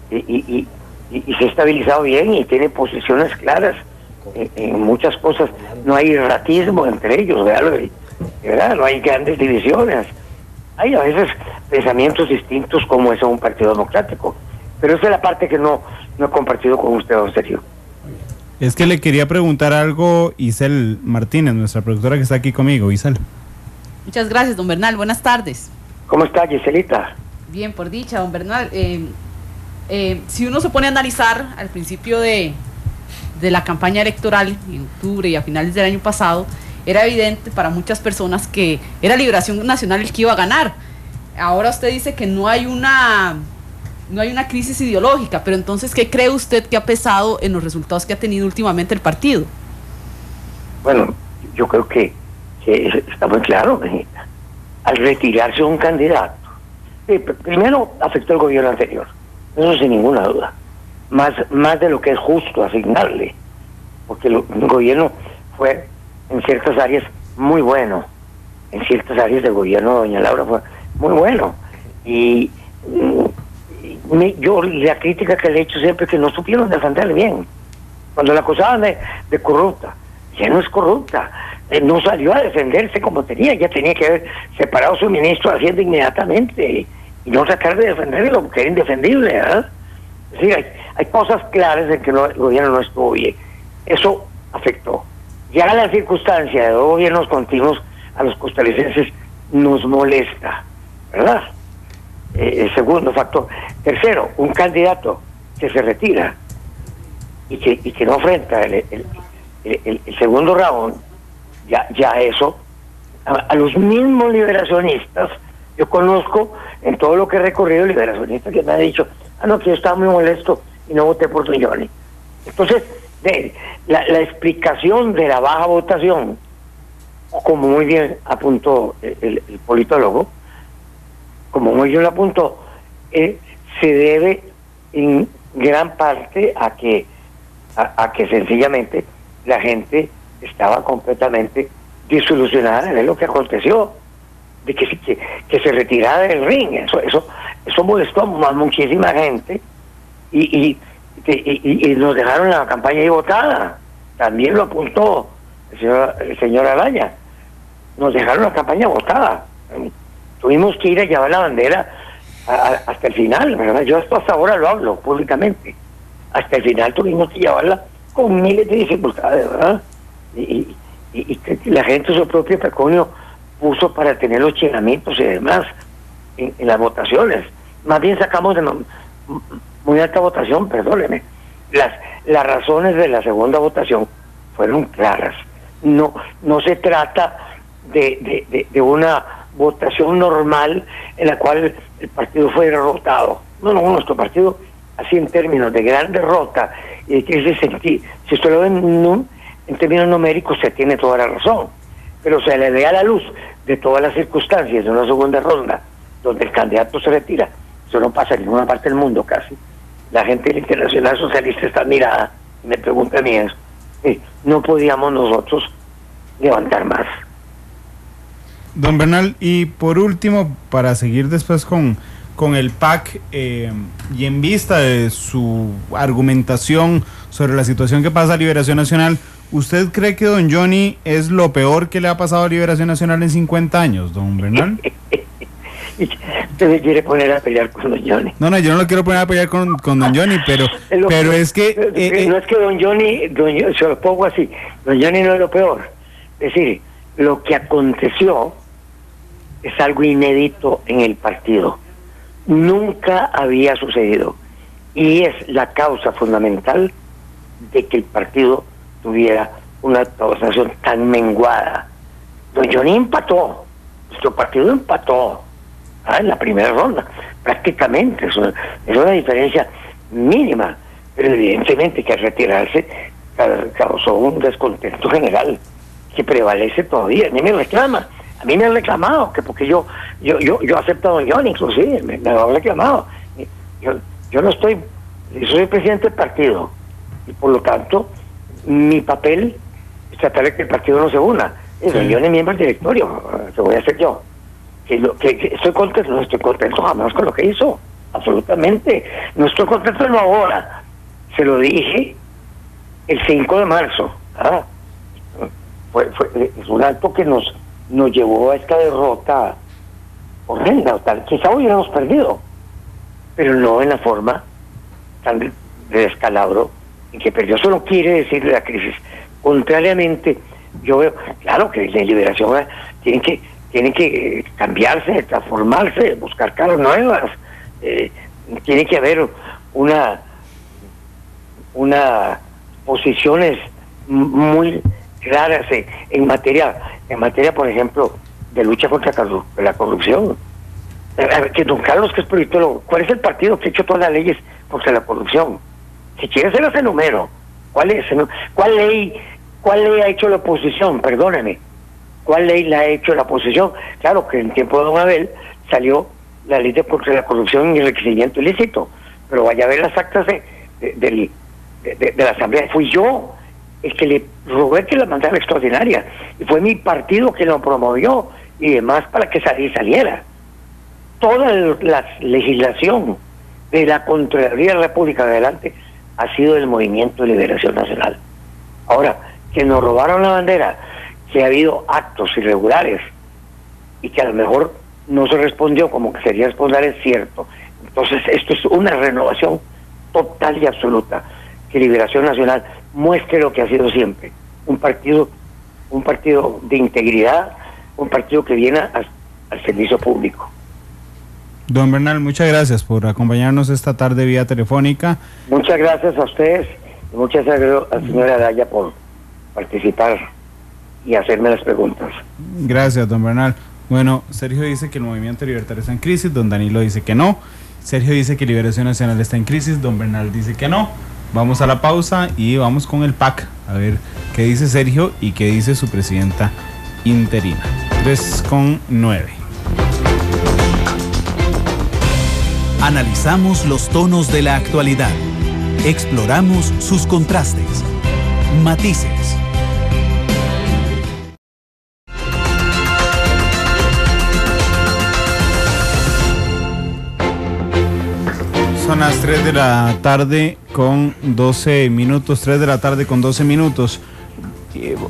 y se ha estabilizado bien y tiene posiciones claras en muchas cosas. No hay erratismo entre ellos, ¿verdad? No hay grandes divisiones. Hay a veces pensamientos distintos, como es un partido democrático, pero esa es la parte que no he compartido con usted, don Sergio. Es que le quería preguntar algo Isel Martínez, nuestra productora que está aquí conmigo. Isel. Muchas gracias, don Bernal. Buenas tardes. ¿Cómo está, Giselita? Bien, por dicha, don Bernal. Si uno se pone a analizar al principio de la campaña electoral, en octubre y a finales del año pasado, era evidente para muchas personas que era Liberación Nacional el que iba a ganar. Ahora usted dice que no hay una crisis ideológica, pero entonces, ¿qué cree usted que ha pesado en los resultados que ha tenido últimamente el partido? Bueno, yo creo que está muy claro, al retirarse un candidato, primero afectó el gobierno anterior, eso sin ninguna duda, más de lo que es justo asignarle, porque el gobierno fue en ciertas áreas muy bueno, en ciertas áreas del gobierno de doña Laura fue muy bueno, y yo la crítica que le he hecho siempre es que no supieron defender bien. Cuando la acusaban de corrupta, ya no es corrupta, no salió a defenderse como tenía, ya tenía que haber separado su ministro de Hacienda inmediatamente y no tratar de defenderlo porque era indefendible, ¿verdad? Es decir, hay cosas claras en que el gobierno no estuvo bien. Eso afectó. Ya la circunstancia de dos gobiernos continuos a los costarricenses nos molesta, ¿verdad? El segundo factor. Tercero, un candidato que se retira y que no enfrenta el segundo round, ya eso, a los mismos liberacionistas, yo conozco en todo lo que he recorrido liberacionistas que me han dicho, no, que yo estaba muy molesto y no voté por don Johnny. Entonces, la explicación de la baja votación, como muy bien apuntó el politólogo, como muy bien lo apuntó, se debe en gran parte a que sencillamente la gente estaba completamente desilusionada de lo que aconteció. de que se retirara del ring. Eso molestó a muchísima gente y nos dejaron la campaña ahí votada. También lo apuntó el señor Araya. Nos dejaron la campaña votada. Tuvimos que ir a llevar la bandera hasta el final, ¿verdad? Yo esto hasta ahora lo hablo públicamente. Hasta el final tuvimos que llevarla con miles de dificultades, ¿verdad? Y la gente su propio pecunio puso para tener los chinamientos y demás en las votaciones. Más bien sacamos de muy alta votación, perdóneme. Las razones de la segunda votación fueron claras. No se trata de una votación normal en la cual el partido fue derrotado. No, nuestro partido, así en términos de gran derrota, y que si usted lo ve en términos numéricos, se tiene toda la razón, pero se le ve a la luz de todas las circunstancias de una segunda ronda, donde el candidato se retira. Eso no pasa en ninguna parte del mundo casi. La gente del Internacional Socialista está mirada, y me pregunta a mí eso. No podíamos nosotros levantar más. Don Bernal, y por último, para seguir después con el PAC, y en vista de su argumentación sobre la situación que pasa a Liberación Nacional, ¿usted cree que don Johnny es lo peor que le ha pasado a Liberación Nacional en 50 años, don Bernal? Usted me quiere poner a pelear con don Johnny. No, yo no lo quiero poner a pelear con don Johnny, pero es que... no es que don Johnny, se lo pongo así, don Johnny no es lo peor. Es decir, lo que aconteció es algo inédito en el partido. Nunca había sucedido. Y es la causa fundamental de que el partido tuviera una votación tan menguada. Don Johnny empató. Nuestro partido empató en la primera ronda. Prácticamente. Es una diferencia mínima. Pero evidentemente que al retirarse causó un descontento general que prevalece todavía. A mí me reclama. A mí me han reclamado que porque yo acepto a don Johnny, inclusive me han reclamado. Yo no estoy, yo soy presidente del partido y por lo tanto mi papel es tratar de que el partido no se una. Don Johnny es miembro del directorio, ¿qué voy a hacer yo? Que estoy contento, no estoy contento jamás con lo que hizo, absolutamente. No estoy contento no ahora. Se lo dije el 5 de marzo. Es un acto que nos llevó a esta derrota horrenda, quizá hubiéramos perdido, pero no en la forma tan de descalabro en que perdió. Eso no quiere decir la crisis. Contrariamente, yo veo, claro que la Liberación tiene que cambiarse, transformarse, buscar caras nuevas, tiene que haber una posiciones muy claras en materia, por ejemplo, de lucha contra la corrupción. Que don Carlos, que es politólogo, ¿cuál es el partido que ha hecho todas las leyes contra la corrupción? Si quiere se las enumero. ¿Cuál ley ha hecho la oposición? Perdóneme. ¿Cuál ley la ha hecho la oposición? Claro que en tiempo de don Abel salió la ley contra la corrupción y el enriquecimiento ilícito, pero vaya a ver las actas de la Asamblea. Fui yo el que le rogué que la mandara extraordinaria, y fue mi partido que lo promovió y demás para que saliera. Toda la legislación de la Contraloría de la República adelante ha sido del Movimiento de Liberación Nacional. Ahora, que nos robaron la bandera, que ha habido actos irregulares y que a lo mejor no se respondió como que sería responder, es cierto. Entonces, esto es una renovación total y absoluta. Que Liberación Nacional muestre lo que ha sido siempre, un partido de integridad, un partido que viene al servicio público. Don Bernal, muchas gracias por acompañarnos esta tarde vía telefónica. Muchas gracias a ustedes y muchas gracias al señor Araya por participar y hacerme las preguntas. Gracias, don Bernal. Bueno, Sergio dice que el Movimiento Libertario está en crisis, don Danilo dice que no, Sergio dice que Liberación Nacional está en crisis, don Bernal dice que no. Vamos a la pausa y vamos con el PAC, a ver qué dice Sergio y qué dice su presidenta interina. 3:09. Analizamos los tonos de la actualidad. Exploramos sus contrastes, matices. Son las 3 de la tarde con 12 minutos, 3 de la tarde con 12 minutos.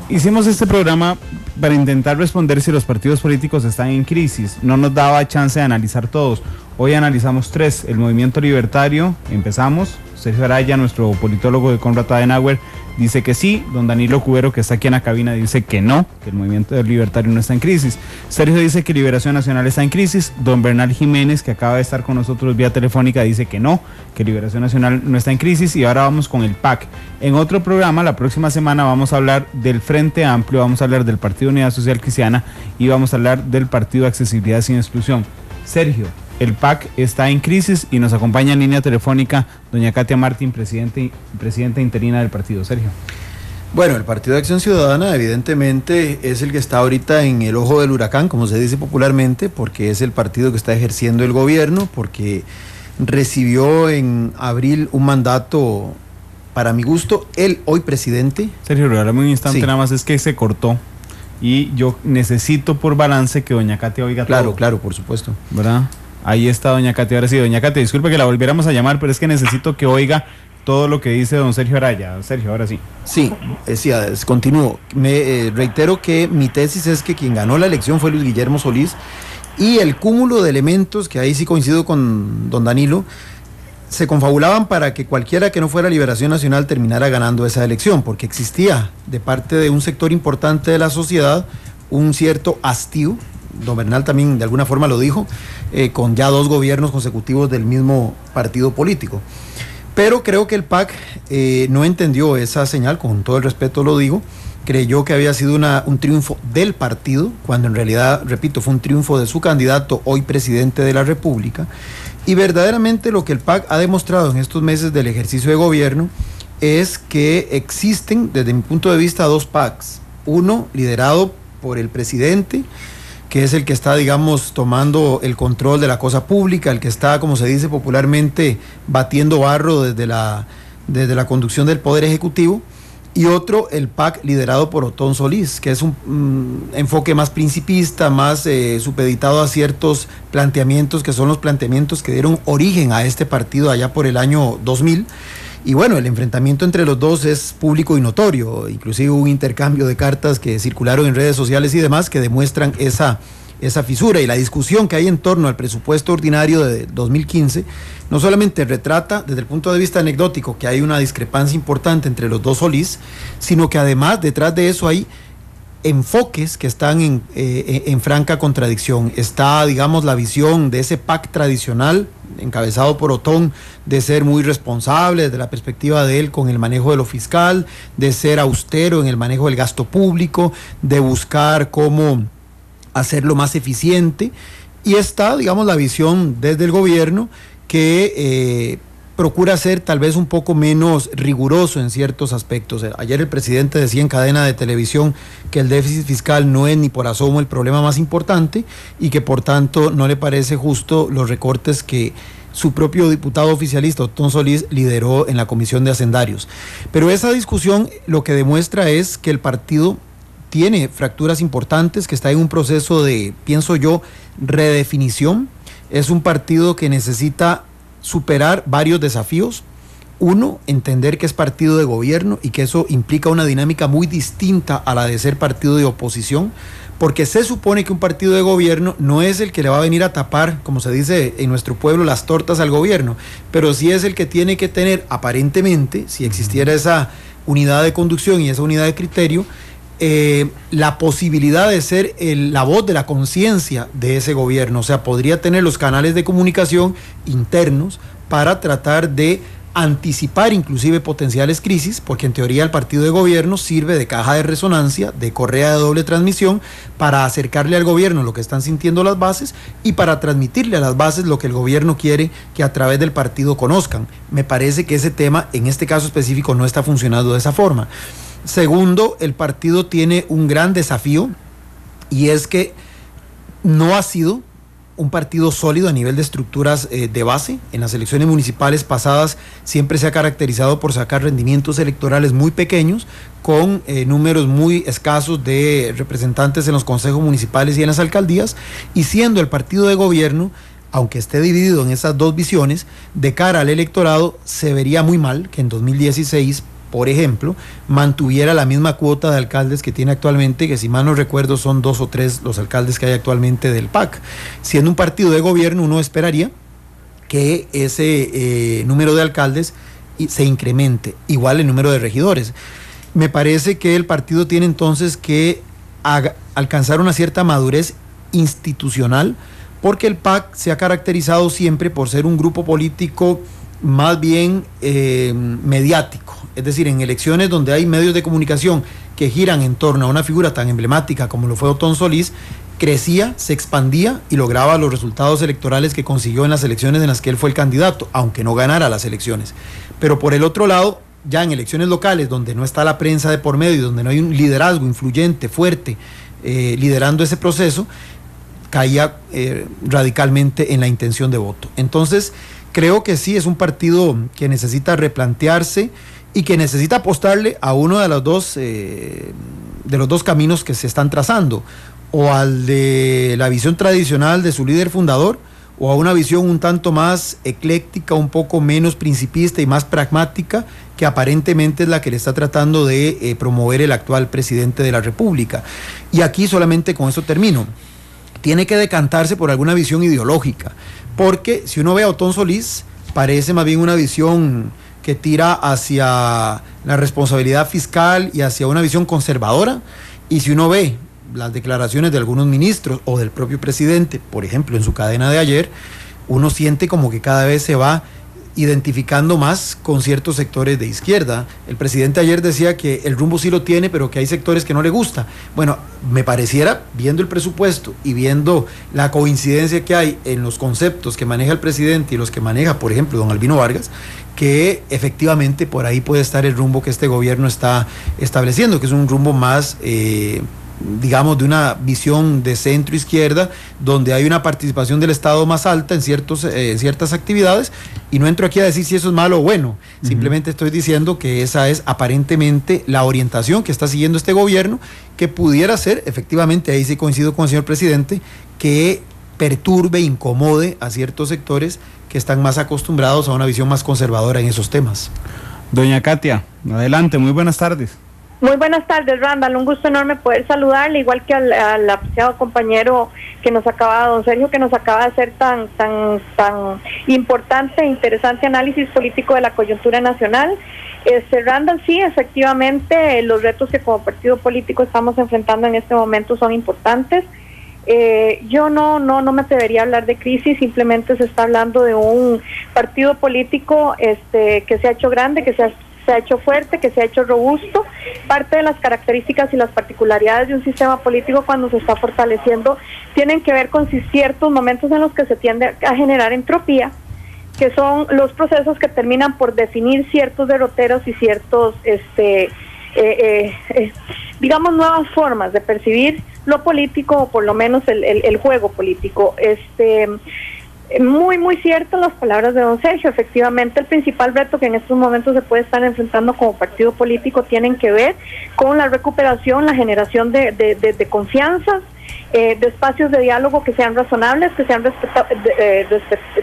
Hicimos este programa para intentar responder si los partidos políticos están en crisis. No nos daba chance de analizar todos. Hoy analizamos 3. El Movimiento Libertario, empezamos. Sergio Araya, nuestro politólogo de Konrad Adenauer, dice que sí. Don Danilo Cubero, que está aquí en la cabina, dice que no, que el Movimiento Libertario no está en crisis. Sergio dice que Liberación Nacional está en crisis. Don Bernal Jiménez, que acaba de estar con nosotros vía telefónica, dice que no, que Liberación Nacional no está en crisis. Y ahora vamos con el PAC. En otro programa, la próxima semana, vamos a hablar del Frente Amplio, vamos a hablar del Partido Unidad Social Cristiana y vamos a hablar del Partido Accesibilidad Sin Exclusión. Sergio, el PAC está en crisis y nos acompaña en línea telefónica doña Katia Martín, presidenta interina del partido. Sergio. Bueno, el Partido de Acción Ciudadana evidentemente es el que está ahorita en el ojo del huracán, como se dice popularmente, porque es el partido que está ejerciendo el gobierno, porque recibió en abril un mandato, para mi gusto, el hoy presidente. Sergio, regálame un instante, Sí. Nada más, es que se cortó y yo necesito por balance que doña Katia oiga todo. Claro, por supuesto. ¿Verdad? Ahí está doña Katia. Ahora sí, doña Katia, disculpe que la volviéramos a llamar, pero es que necesito que oiga todo lo que dice don Sergio Araya. Sergio, ahora sí. Sí, continúo. Me reitero que mi tesis es que quien ganó la elección fue Luis Guillermo Solís, y el cúmulo de elementos, que ahí sí coincido con don Danilo, se confabulaban para que cualquiera que no fuera Liberación Nacional terminara ganando esa elección, porque existía de parte de un sector importante de la sociedad un cierto hastío. Don Bernal también de alguna forma lo dijo, con ya 2 gobiernos consecutivos del mismo partido político. Pero creo que el PAC no entendió esa señal, con todo el respeto lo digo, creyó que había sido un triunfo del partido, cuando en realidad, repito, fue un triunfo de su candidato, hoy presidente de la República. Y verdaderamente lo que el PAC ha demostrado en estos meses del ejercicio de gobierno es que existen, desde mi punto de vista, 2 PACs. Uno liderado por el presidente, que es el que está, digamos, tomando el control de la cosa pública, el que está, como se dice popularmente, batiendo barro desde la conducción del Poder Ejecutivo, y otro, el PAC liderado por Otón Solís, que es un enfoque más principista, más supeditado a ciertos planteamientos, que son los planteamientos que dieron origen a este partido allá por el año 2000. Y bueno, el enfrentamiento entre los dos es público y notorio, inclusive un intercambio de cartas que circularon en redes sociales y demás que demuestran esa fisura, y la discusión que hay en torno al presupuesto ordinario de 2015 no solamente retrata desde el punto de vista anecdótico que hay una discrepancia importante entre los dos Solís, sino que además detrás de eso hay enfoques que están en franca contradicción. Está, digamos, la visión de ese PAC tradicional, encabezado por Otón, de ser muy responsable desde la perspectiva de él con el manejo de lo fiscal, de ser austero en el manejo del gasto público, de buscar cómo hacerlo más eficiente. Y está, digamos, la visión desde el gobierno que procura ser tal vez un poco menos riguroso en ciertos aspectos. Ayer el presidente decía en cadena de televisión que el déficit fiscal no es ni por asomo el problema más importante y que por tanto no le parece justo los recortes que su propio diputado oficialista, Otón Solís, lideró en la Comisión de Hacendarios. Pero esa discusión lo que demuestra es que el partido tiene fracturas importantes, que está en un proceso de, pienso yo, redefinición. Es un partido que necesita superar varios desafíos. Uno, entender que es partido de gobierno y que eso implica una dinámica muy distinta a la de ser partido de oposición, porque se supone que un partido de gobierno no es el que le va a venir a tapar, como se dice en nuestro pueblo, las tortas al gobierno, pero sí es el que tiene que tener, aparentemente, si existiera esa unidad de conducción y esa unidad de criterio, la posibilidad de ser la voz de la conciencia de ese gobierno. O sea, podría tener los canales de comunicación internos para tratar de anticipar inclusive potenciales crisis, porque en teoría el partido de gobierno sirve de caja de resonancia, de correa de doble transmisión, para acercarle al gobierno lo que están sintiendo las bases y para transmitirle a las bases lo que el gobierno quiere que a través del partido conozcan. Me parece que ese tema, en este caso específico, no está funcionando de esa forma. Segundo, el partido tiene un gran desafío, y es que no ha sido un partido sólido a nivel de estructuras de base. En las elecciones municipales pasadas siempre se ha caracterizado por sacar rendimientos electorales muy pequeños, con números muy escasos de representantes en los consejos municipales y en las alcaldías, y siendo el partido de gobierno aunque esté dividido en esas dos visiones, de cara al electorado se vería muy mal que en 2016, por ejemplo, mantuviera la misma cuota de alcaldes que tiene actualmente, que si mal no recuerdo son 2 o 3 los alcaldes que hay actualmente del PAC. Siendo un partido de gobierno, uno esperaría que ese número de alcaldes se incremente, igual el número de regidores. Me parece que el partido tiene entonces que alcanzar una cierta madurez institucional, porque el PAC se ha caracterizado siempre por ser un grupo político más bien mediático, es decir, en elecciones donde hay medios de comunicación que giran en torno a una figura tan emblemática como lo fue Otón Solís, crecía, se expandía y lograba los resultados electorales que consiguió en las elecciones en las que él fue el candidato, aunque no ganara las elecciones. Pero por el otro lado, ya en elecciones locales, donde no está la prensa de por medio, donde no hay un liderazgo influyente, fuerte, liderando ese proceso, caía radicalmente en la intención de voto. Entonces, creo que sí es un partido que necesita replantearse y que necesita apostarle a uno de los dos caminos que se están trazando, o al de la visión tradicional de su líder fundador, o a una visión un tanto más ecléctica, un poco menos principista y más pragmática, que aparentemente es la que le está tratando de promover el actual presidente de la República. Y aquí solamente con eso termino. Tiene que decantarse por alguna visión ideológica, porque si uno ve a Otón Solís, parece más bien una visión que tira hacia la responsabilidad fiscal y hacia una visión conservadora, y si uno ve las declaraciones de algunos ministros o del propio presidente, por ejemplo, en su cadena de ayer, uno siente como que cada vez se va identificando más con ciertos sectores de izquierda. El presidente ayer decía que el rumbo sí lo tiene, pero que hay sectores que no le gusta. Bueno, me pareciera, viendo el presupuesto y viendo la coincidencia que hay en los conceptos que maneja el presidente y los que maneja, por ejemplo, don Albino Vargas, que efectivamente por ahí puede estar el rumbo que este gobierno está estableciendo, que es un rumbo más digamos, de una visión de centro-izquierda, donde hay una participación del Estado más alta en ciertas actividades, y no entro aquí a decir si eso es malo o bueno, simplemente estoy diciendo que esa es aparentemente la orientación que está siguiendo este gobierno, que pudiera ser, efectivamente, ahí sí coincido con el señor presidente, que perturbe, incomode a ciertos sectores que están más acostumbrados a una visión más conservadora en esos temas. Doña Katia, adelante, muy buenas tardes. Muy buenas tardes, Randall, un gusto enorme poder saludarle, igual que al apreciado compañero que nos acaba, don Sergio, que nos acaba de hacer tan importante e interesante análisis político de la coyuntura nacional. Randall, sí, efectivamente, los retos que como partido político estamos enfrentando en este momento son importantes. Yo no me atrevería a hablar de crisis, simplemente se está hablando de un partido político que se ha hecho grande, que se ha hecho fuerte, que se ha hecho robusto. Parte de las características y las particularidades de un sistema político cuando se está fortaleciendo tienen que ver con ciertos momentos en los que se tiende a generar entropía, que son los procesos que terminan por definir ciertos derroteros y ciertos, digamos, nuevas formas de percibir lo político, o por lo menos el juego político. Muy ciertas las palabras de don Sergio. Efectivamente, el principal reto que en estos momentos se puede estar enfrentando como partido político tienen que ver con la recuperación, la generación de confianzas, de espacios de diálogo que sean razonables, que sean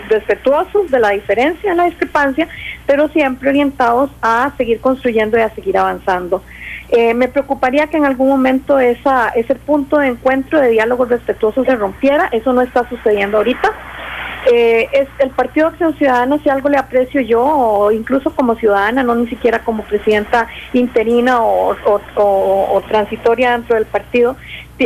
respetuosos de la diferencia, de la discrepancia, pero siempre orientados a seguir construyendo y a seguir avanzando. Me preocuparía que en algún momento ese punto de encuentro de diálogo respetuoso se rompiera. Eso no está sucediendo ahorita. Es el Partido Acción Ciudadana, si algo le aprecio yo, o incluso como ciudadana, no ni siquiera como presidenta interina o transitoria dentro del partido,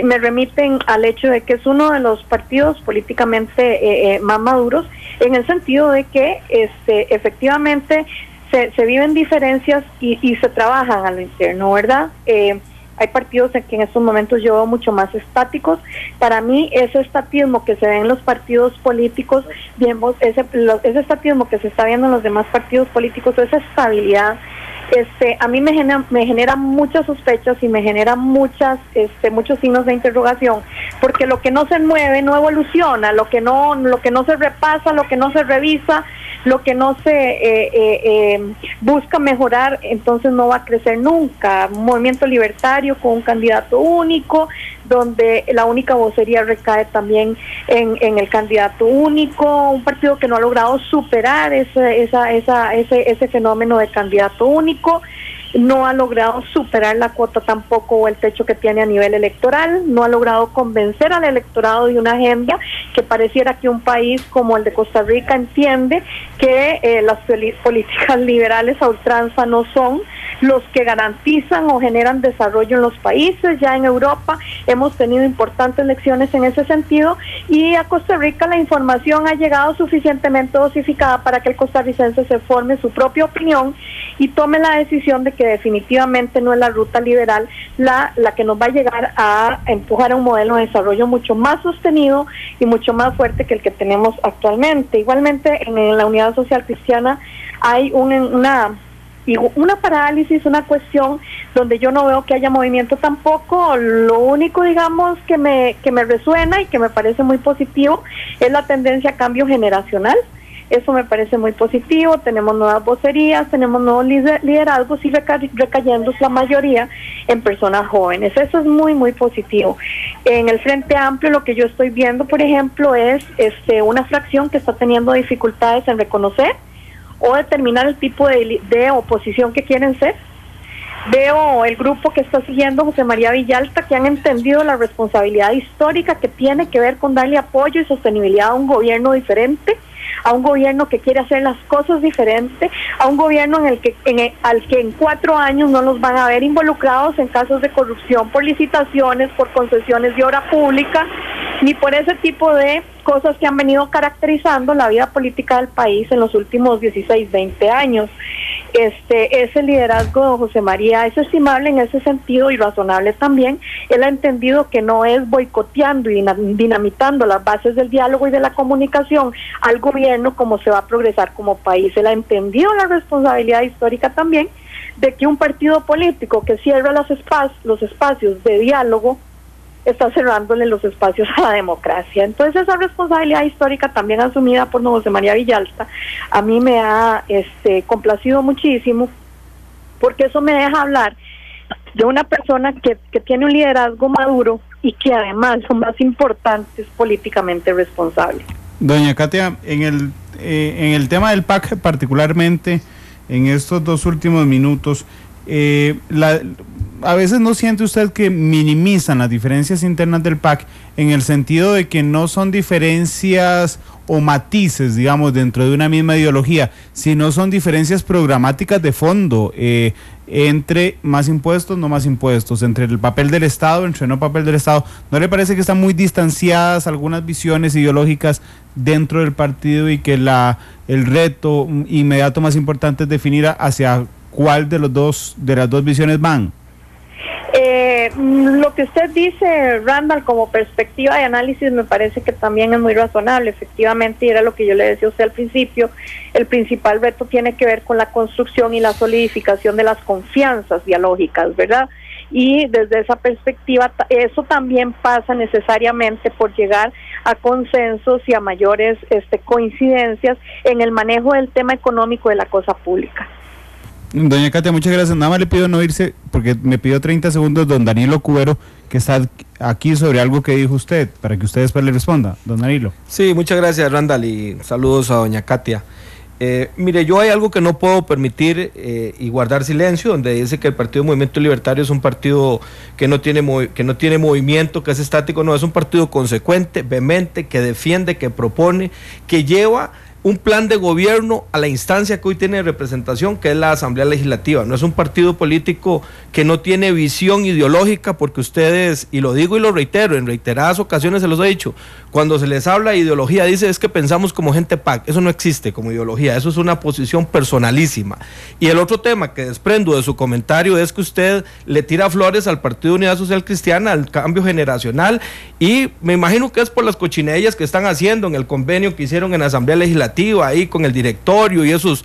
me remiten al hecho de que es uno de los partidos políticamente más maduros, en el sentido de que efectivamente se viven diferencias y se trabajan a lo interno, ¿verdad? Hay partidos en que en estos momentos yo veo mucho más estáticos. Para mí, ese estatismo que se ve en los partidos políticos, ese estatismo que se está viendo en los demás partidos políticos, esa estabilidad, a mí me genera muchas sospechas y me genera muchos signos de interrogación, porque lo que no se mueve no evoluciona, lo que no se repasa, lo que no se revisa, lo que no se busca mejorar, entonces no va a crecer nunca. Un movimiento libertario con un candidato único, donde la única vocería recae también en el candidato único, un partido que no ha logrado superar ese fenómeno de candidato único, no ha logrado superar la cuota tampoco o el techo que tiene a nivel electoral, no ha logrado convencer al electorado de una agenda que pareciera que un país como el de Costa Rica entiende que las políticas liberales a ultranza no son los que garantizan o generan desarrollo en los países. Ya en Europa hemos tenido importantes lecciones en ese sentido, y a Costa Rica la información ha llegado suficientemente dosificada para que el costarricense se forme su propia opinión y tome la decisión de que definitivamente no es la ruta liberal la que nos va a llegar a empujar a un modelo de desarrollo mucho más sostenido y mucho más fuerte que el que tenemos actualmente. Igualmente en la Unidad Social Cristiana hay una parálisis, una cuestión donde yo no veo que haya movimiento tampoco. Lo único, digamos, que me resuena y que me parece muy positivo es la tendencia a cambio generacional. Eso me parece muy positivo. Tenemos nuevas vocerías, tenemos nuevos liderazgos y recayendo la mayoría en personas jóvenes. Eso es muy, muy positivo. En el Frente Amplio lo que yo estoy viendo, por ejemplo, es una fracción que está teniendo dificultades en reconocer o determinar el tipo de oposición que quieren ser. Veo el grupo que está siguiendo José María Villalta, que han entendido la responsabilidad histórica que tiene que ver con darle apoyo y sostenibilidad a un gobierno diferente, a un gobierno que quiere hacer las cosas diferentes, a un gobierno al que en 4 años no los van a ver involucrados en casos de corrupción por licitaciones, por concesiones de obra pública, ni por ese tipo de cosas que han venido caracterizando la vida política del país en los últimos 16, 20 años. Ese liderazgo de José María es estimable en ese sentido y razonable también. Él ha entendido que no es boicoteando y dinamitando las bases del diálogo y de la comunicación al gobierno como se va a progresar como país. Él ha entendido la responsabilidad histórica también de que un partido político que cierra los espacios de diálogo está cerrándole los espacios a la democracia. Entonces esa responsabilidad histórica también asumida por José María Villalta a mí me ha complacido muchísimo, porque eso me deja hablar de una persona que tiene un liderazgo maduro y que además lo más importante es políticamente responsable. Doña Katia, en el tema del PAC particularmente, en estos 2 últimos minutos, a veces no siente usted que minimizan las diferencias internas del PAC en el sentido de que no son diferencias o matices, digamos, dentro de una misma ideología, sino son diferencias programáticas de fondo, entre más impuestos, no más impuestos, entre el papel del Estado, entre no papel del Estado. ¿No le parece que están muy distanciadas algunas visiones ideológicas dentro del partido y que el reto inmediato más importante es definir hacia cuál de las dos visiones van? Lo que usted dice, Randall, como perspectiva de análisis me parece que también es muy razonable. Efectivamente, y era lo que yo le decía a usted al principio, el principal reto tiene que ver con la construcción y la solidificación de las confianzas dialógicas, ¿verdad? Y desde esa perspectiva, eso también pasa necesariamente por llegar a consensos y a mayores coincidencias en el manejo del tema económico de la cosa pública. Doña Katia, muchas gracias. Nada más le pido no irse, porque me pidió 30 segundos don Danilo Cubero, que está aquí, sobre algo que dijo usted, para que usted después le responda. Don Danilo. Sí, muchas gracias, Randall, y saludos a doña Katia. Mire, yo hay algo que no puedo permitir y guardar silencio, donde dice que el Partido Movimiento Libertario es un partido que no tiene movimiento, que es estático. No, es un partido consecuente, vehemente, que defiende, que propone, que lleva un plan de gobierno a la instancia que hoy tiene representación, que es la Asamblea Legislativa. No es un partido político que no tiene visión ideológica, porque ustedes, y lo digo y lo reitero, en reiteradas ocasiones se los he dicho, cuando se les habla de ideología, dice es que pensamos como gente PAC. Eso no existe como ideología, eso es una posición personalísima. Y el otro tema que desprendo de su comentario es que usted le tira flores al Partido Unidad Social Cristiana, al cambio generacional, y me imagino que es por las cochinillas que están haciendo en el convenio que hicieron en la Asamblea Legislativa, ahí con el directorio y esos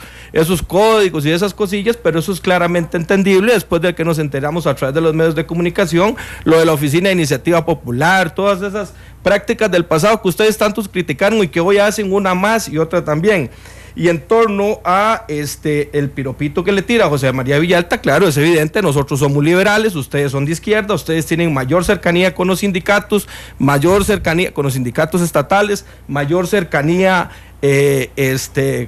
códigos y esas cosillas, pero eso es claramente entendible después de que nos enteramos a través de los medios de comunicación, lo de la Oficina de Iniciativa Popular, todas esas prácticas del pasado que ustedes tantos criticaron y que hoy hacen una más y otra también. Y en torno a el piropito que le tira a José María Villalta, claro, es evidente, nosotros somos liberales, ustedes son de izquierda, ustedes tienen mayor cercanía con los sindicatos, mayor cercanía con los sindicatos estatales, mayor cercanía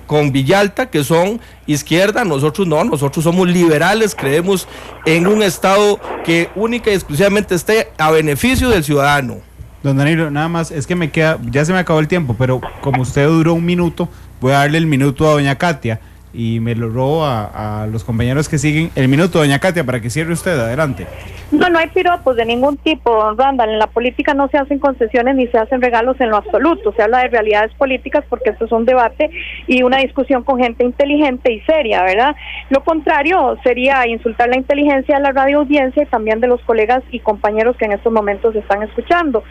con Villalta, que son izquierda. Nosotros no, nosotros somos liberales, creemos en un Estado que única y exclusivamente esté a beneficio del ciudadano. Don Danilo, nada más, es que ya se me acabó el tiempo, pero como usted duró un minuto, voy a darle el minuto a doña Katia y me lo robo a los compañeros que siguen. El minuto, doña Katia, para que cierre usted, adelante. No hay piropos de ningún tipo, don Randall. En la política no se hacen concesiones ni se hacen regalos en lo absoluto. Se habla de realidades políticas porque esto es un debate y una discusión con gente inteligente y seria, ¿verdad? Lo contrario sería insultar la inteligencia de la radioaudiencia y también de los colegas y compañeros que en estos momentos están escuchando.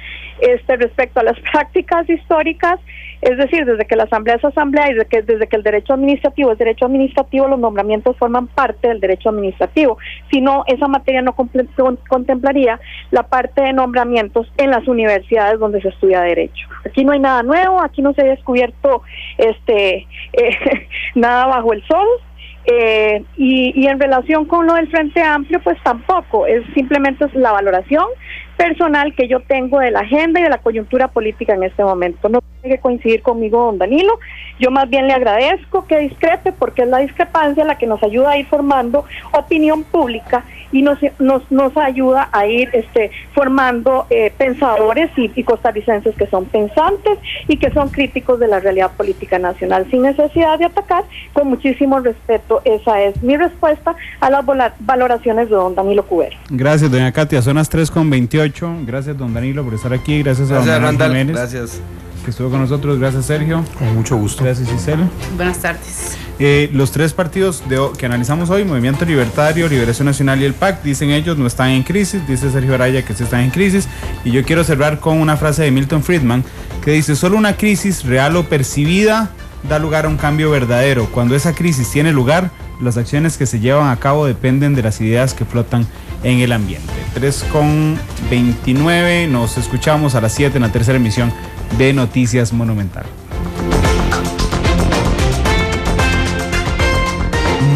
Respecto a las prácticas históricas, es decir, desde que la asamblea es asamblea y desde que el derecho administrativo es derecho administrativo, los nombramientos forman parte del derecho administrativo. Si no, esa materia no contemplaría la parte de nombramientos en las universidades donde se estudia derecho. Aquí no hay nada nuevo, aquí no se ha descubierto nada bajo el sol. Y en relación con lo del Frente Amplio, pues tampoco, simplemente es la valoración personal que yo tengo de la agenda y de la coyuntura política en este momento. No tiene que coincidir conmigo don Danilo, yo más bien le agradezco que discrepe, porque es la discrepancia la que nos ayuda a ir formando opinión pública y nos ayuda a ir formando pensadores y costarricenses que son pensantes y que son críticos de la realidad política nacional, sin necesidad de atacar, con muchísimo respeto. Esa es mi respuesta a las valoraciones de don Danilo Cubero. Gracias, doña Katia. Son las 3:28. Gracias, don Danilo, por estar aquí. Gracias a don Randall Jiménez, gracias, que estuvo con nosotros. Gracias, Sergio. Con mucho gusto. Gracias, Gisela. Buenas tardes. Los tres partidos que analizamos hoy, Movimiento Libertario, Liberación Nacional y el PAC, dicen ellos no están en crisis. Dice Sergio Araya que sí están en crisis. Y yo quiero cerrar con una frase de Milton Friedman que dice: solo una crisis real o percibida da lugar a un cambio verdadero. Cuando esa crisis tiene lugar, las acciones que se llevan a cabo dependen de las ideas que flotan en el ambiente. 3:29, nos escuchamos a las 7 en la tercera emisión de Noticias Monumental.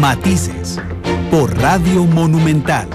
Matices por Radio Monumental.